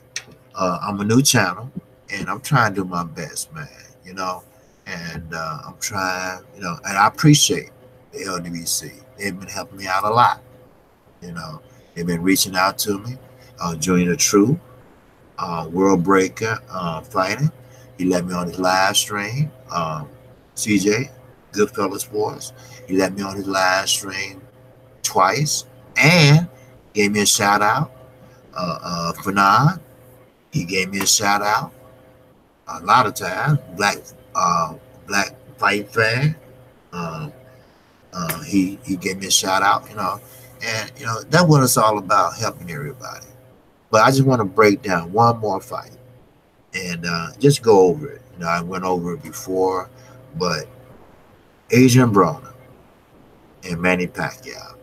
I'm a new channel, and I'm trying to do my best, man. You know, and I'm trying, you know, and I appreciate the LWC. They've been helping me out a lot. You know, they've been reaching out to me. Junior the True, World Breaker Fighting. He let me on his live stream. CJ, Goodfellas Sports. He let me on his live stream twice, and gave me a shout out. Fanon, he gave me a shout out a lot of times. Black Fight Fan. He gave me a shout out, you know, and you know that's what it's all about, helping everybody. But I just want to break down one more fight and just go over it. You know, I went over it before, but Adrian Broner and Manny Pacquiao.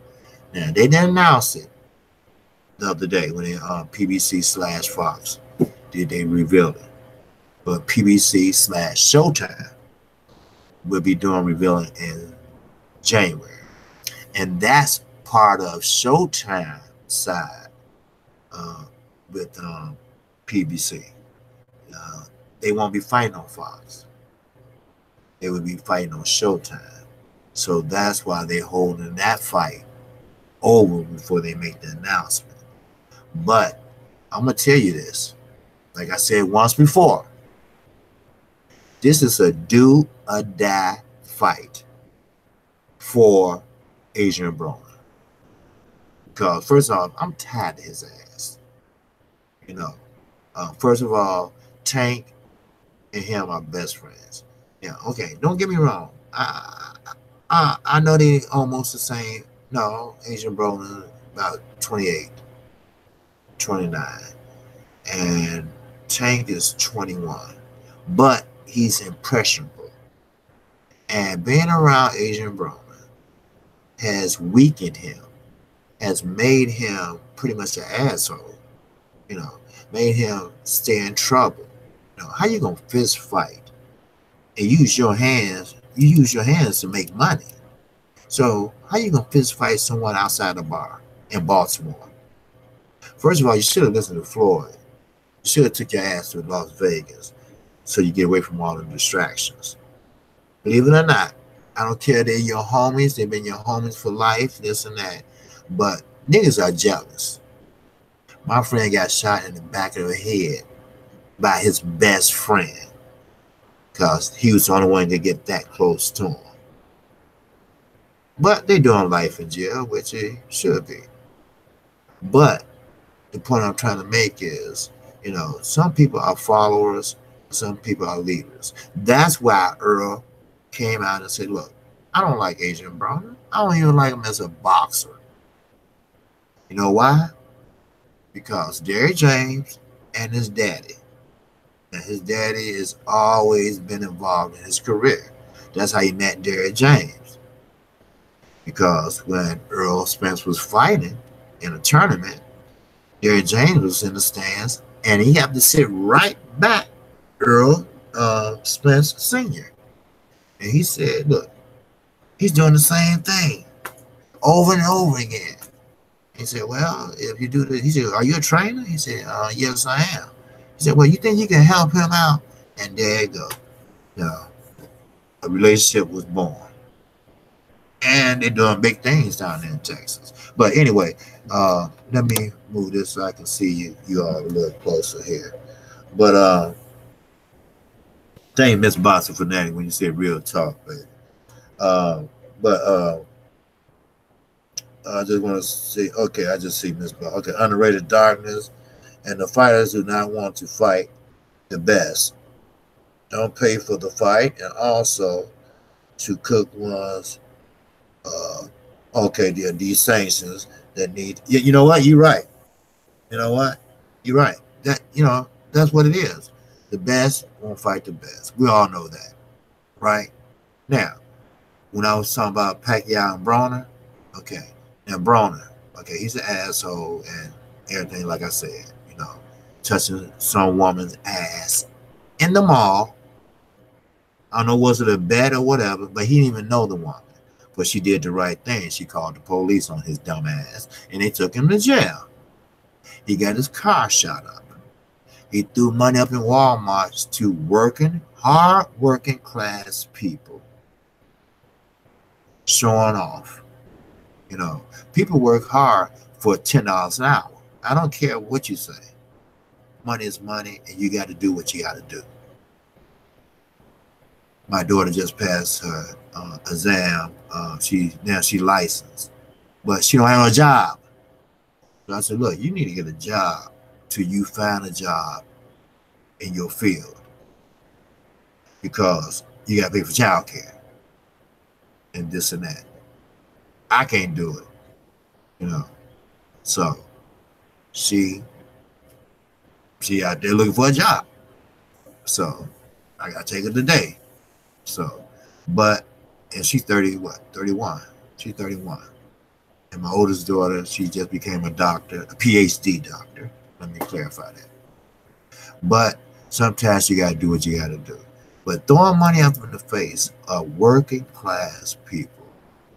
Now they didn't announce it the other day when they PBC/Fox did they reveal it, but PBC/Showtime will be doing revealing in January, and that's part of Showtime side with PBC. They won't be fighting on Fox. They will be fighting on Showtime. So that's why they're holding that fight over before they make the announcement. But I'm going to tell you this. Like I said once before, this is a do or die fight for Adrian Broner. Because first off, I'm tired of his ass. You know, first of all, Tank and him are best friends. Yeah, okay, don't get me wrong. I know they almost the same. No, Adrian Broner about 28, 29. And Tank is 21. But he's impressionable. And being around Adrian Broner has weakened him, has made him pretty much an asshole, you know, made him stay in trouble. You know, how you gonna fist fight and use your hands? You use your hands to make money. So how you gonna fist fight someone outside the bar in Baltimore? First of all, you should have listened to Floyd. You should have took your ass to Las Vegas so you get away from all the distractions. Believe it or not, I don't care they're your homies, they've been your homies for life, this and that. But niggas are jealous. My friend got shot in the back of the head by his best friend because he was the only one to get that close to him. But they doing life in jail, which it should be. But the point I'm trying to make is, you know, some people are followers, some people are leaders. That's why Earl came out and said, look, I don't like Adrian Broner. I don't even like him as a boxer. You know why? Because Derrick James and his daddy. And his daddy has always been involved in his career. That's how he met Derrick James. Because when Earl Spence was fighting in a tournament, Derrick James was in the stands, and he had to sit right back Earl Spence Sr. And he said, look, he's doing the same thing over and over again. He said, well, if you do this, he said, are you a trainer? He said, yes, I am. He said, well, you think you can help him out? And there you go. You know, a relationship was born. And they're doing big things down there in Texas. But anyway, let me move this so I can see you all a little closer here. But thank Miss Boxer Fanatic when you said real talk, baby. I just want to see, okay, I just see Miss Boxer. Okay, underrated darkness. And the fighters do not want to fight the best. Don't pay for the fight, and also to cook one's okay, these sanctions that need. You know what? You're right. You know what? You're right. That, you know, that's what it is. The best won't fight the best. We all know that, right? Now, when I was talking about Pacquiao and Broner, okay, now Broner, okay, he's an asshole and everything, like I said, you know, touching some woman's ass in the mall I don't know, was it a bet or whatever, but he didn't even know the woman. But she did the right thing. She called the police on his dumb ass, and they took him to jail. He got his car shot up. He threw money up in Walmart to hard working class people, showing off. You know, people work hard for $10 an hour. I don't care what you say. Money is money, and you got to do what you got to do. My daughter just passed her exam. She licensed, but she don't have a job. So I said, look, you need to get a job till you find a job in your field, because you got to pay for child care and this and that. I can't do it, you know. So she out there looking for a job. So I got to take her today. So, and she's 31. She's 31. And my oldest daughter, she just became a doctor, a PhD doctor. Let me clarify that. But sometimes you got to do what you got to do. But throwing money up in the face of working class people,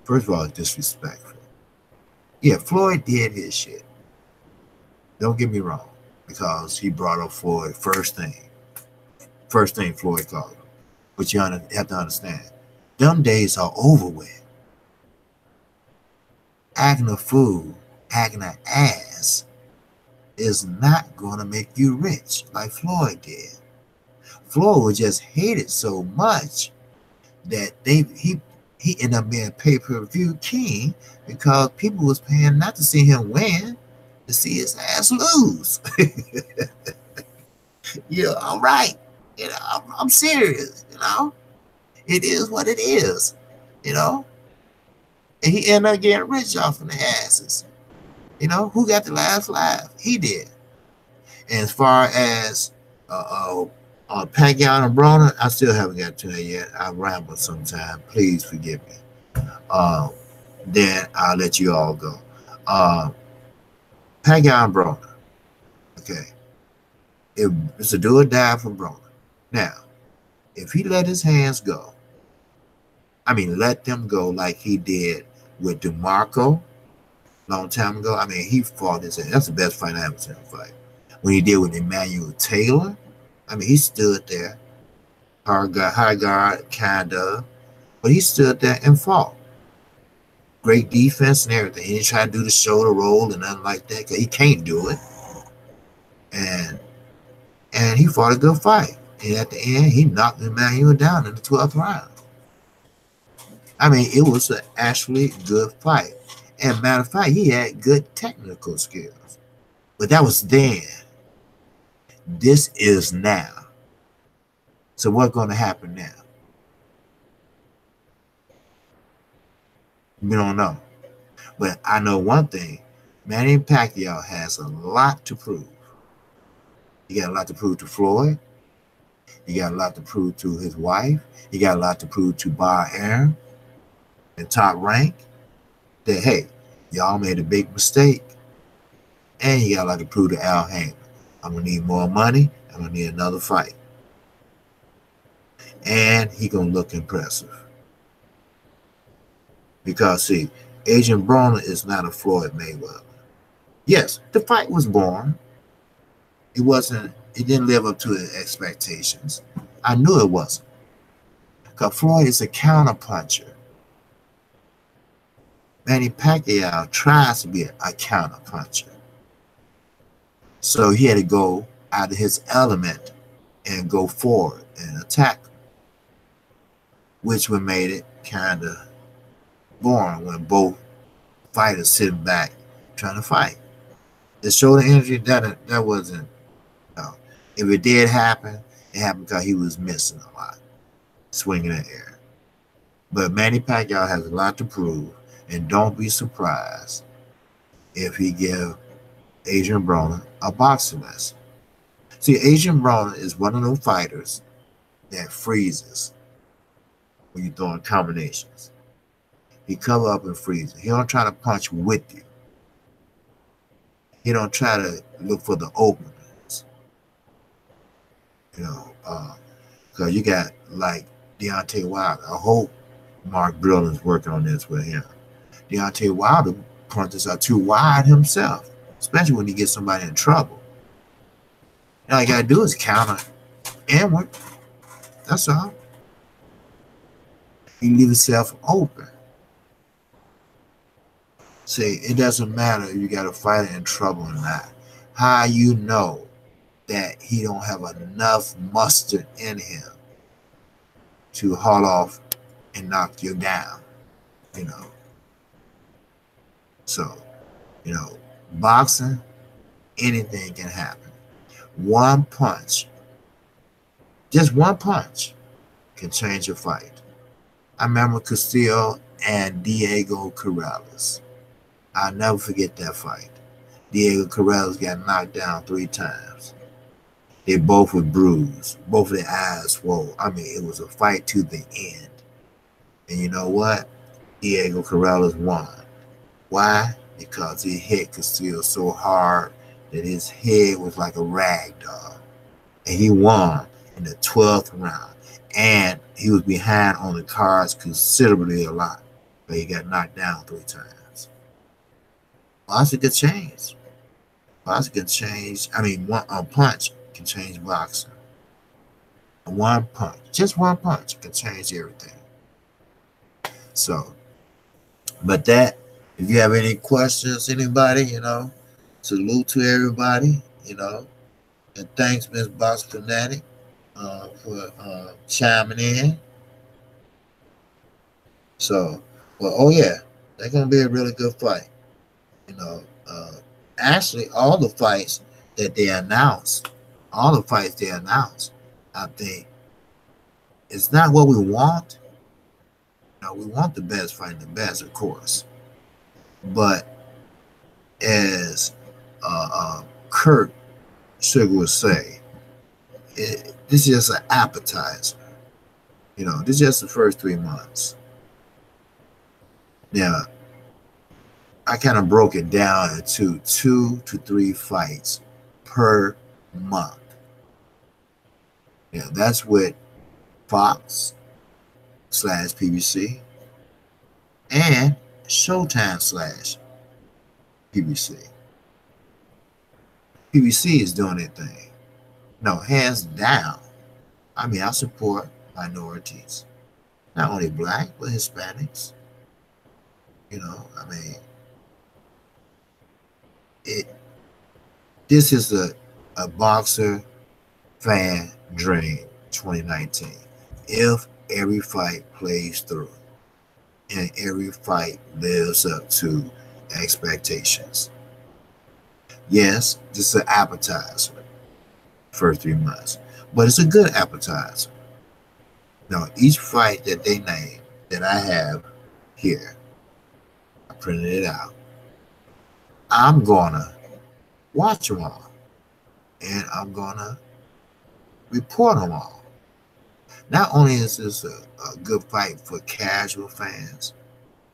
first of all, is disrespectful. Yeah, Floyd did his shit. Don't get me wrong, because he brought up Floyd first thing Floyd called him. But you have to understand, them days are over with. Acting a fool, acting an ass is not going to make you rich like Floyd did. Floyd was just hated so much that he ended up being pay-per-view king, because people was paying not to see him win, to see his ass lose. Yeah, all right. You know, I'm serious. You know, it is what it is. You know, and he ended up getting rich off of the asses. You know, who got the last laugh? He did. And as far as Pacman and Broner, I still haven't got to that yet. I ramble sometime. Please forgive me. Then I'll let you all go. Pacman and Broner. Okay. It's a do or die for Broner. Now, if he let his hands go, let them go like he did with DeMarco a long time ago. He fought his ass. That's the best fight I ever seen him fight. When he did with Emmanuel Taylor, he stood there, high guard, kind of, but he stood there and fought. Great defense and everything. He didn't try to do the shoulder roll and nothing like that, because he can't do it. And he fought a good fight. And at the end, he knocked Emmanuel down in the 12th round. It was an actually good fight. And matter of fact, he had good technical skills. But that was then. This is now. So what's going to happen now? We don't know. But I know one thing. Manny Pacquiao has a lot to prove. He got a lot to prove to Floyd. He got a lot to prove to his wife. He got a lot to prove to Bar Aaron and Top Rank. That, hey, y'all made a big mistake. And he got a lot to prove to Al Heyman. I'm going to need more money. I'm going to need another fight. And he going to look impressive. Because, see, Agent Broner is not a Floyd Mayweather. Yes, the fight was born. It didn't live up to his expectations. I knew it wasn't. Because Floyd is a counterpuncher. Manny Pacquiao tries to be a counterpuncher. So he had to go out of his element and go forward and attack him, which would made it kind of boring when both fighters sitting back trying to fight. The shoulder injury, that wasn't. No. If it did happen, it happened because he was missing a lot, swinging in the air. But Manny Pacquiao has a lot to prove, and don't be surprised if he give Adrian Broner a boxing lesson. See, Adrian Broner is one of those fighters that freezes when you're throwing combinations. He cover up and freezes. He don't try to punch with you. He don't try to look for the openings. Because you got like Deontay Wilder. I hope Mark Brillen's working on this with him. Deontay Wilder punches are too wide himself, especially when he gets somebody in trouble. All you gotta do is counter inward. That's all. You leave yourself open. See, it doesn't matter if you got a fighter in trouble or not. How you know that he don't have enough mustard in him to haul off and knock you down, you know. So, you know, boxing, anything can happen. One punch, just one punch, can change a fight. I remember Castillo and Diego Corrales. I'll never forget that fight. Diego Corrales got knocked down 3 times. They both were bruised. Both of their eyes swole. I mean, it was a fight to the end. And you know what? Diego Corrales won. Why? Because he hit Castillo so hard that his head was like a rag doll. And he won in the 12th round. And he was behind on the cards considerably a lot. But he got knocked down 3 times. Boxing can change. Boxing can change. I mean, one punch can change boxing. One punch, just one punch, can change everything. So, but that, if you have any questions, anybody, you know, salute to everybody, you know, and thanks, Miss Box Fanatic, for chiming in. So, well, oh yeah, they're gonna be a really good fight. You know, actually, all the fights that they announced, I think it's not what we want. You know, we want the best fighting the best, of course. But as Kurt Sugar would say, this is just an appetizer. You know, this is just the first 3 months. Now, I kind of broke it down into 2 to 3 fights per month. Yeah, that's with Fox/PBC and Showtime/PBC. PBC is doing their thing. No, hands down. I mean, I support minorities, not only black but Hispanics. You know, I mean, this is a boxer fan dream 2019. If every fight plays through and every fight lives up to expectations. Yes, this is an appetizer first 3 months, but it's a good appetizer. Now, each fight that they name that I have here, I printed it out. I'm gonna watch them all, and I'm gonna report them all. Not only is this a good fight for casual fans,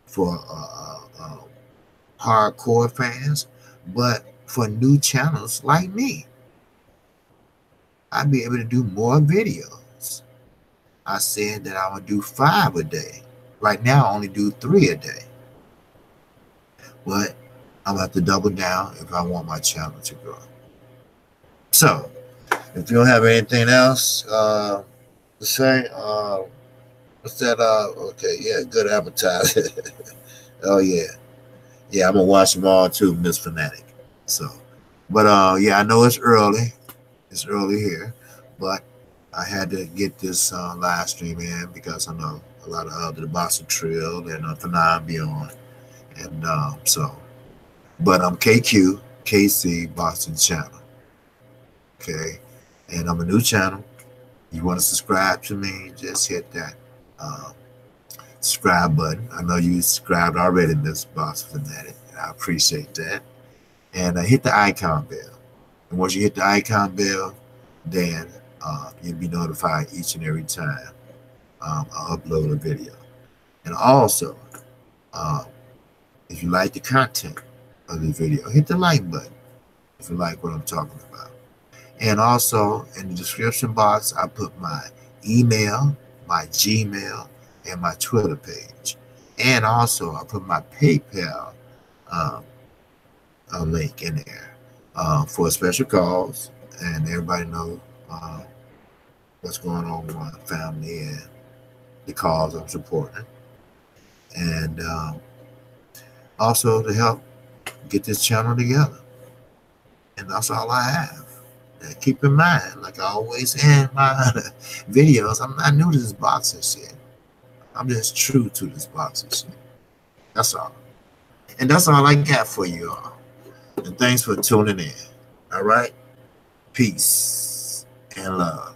for hardcore fans, but for new channels like me. I'd be able to do more videos. I said that I would do 5 a day. Right now, I only do 3 a day. But I'm going to have to double down if I want my channel to grow. So, if you don't have anything else to say, what's that? Okay, yeah, good appetizer. Oh, yeah. Yeah, I'm going to watch them all too, Miss Fanatic. So, but yeah, I know it's early. It's early here, but I had to get this live stream in because I know a lot of other boxing trill and Phanon be on. And so, but I'm KQKC Boxing Channel. Okay, and I'm a new channel. You want to subscribe to me, just hit that subscribe button. I know you subscribed already, Miss Boxing Fanatic, and I appreciate that. And hit the icon bell. And once you hit the icon bell, then you'll be notified each and every time I upload a video. And also, if you like the content of the video, hit the like button if you like what I'm talking about. And also, in the description box, I put my email, my Gmail, and my Twitter page. And also, I put my PayPal a link in there for special calls, and everybody know what's going on with my family and the cause I'm supporting, and also to help get this channel together. And that's all I have. And keep in mind, like I always end my videos, I'm not new to this boxing shit. I'm just true to this boxing shit. That's all. And that's all I got for you all. And thanks for tuning in. All right? Peace and love.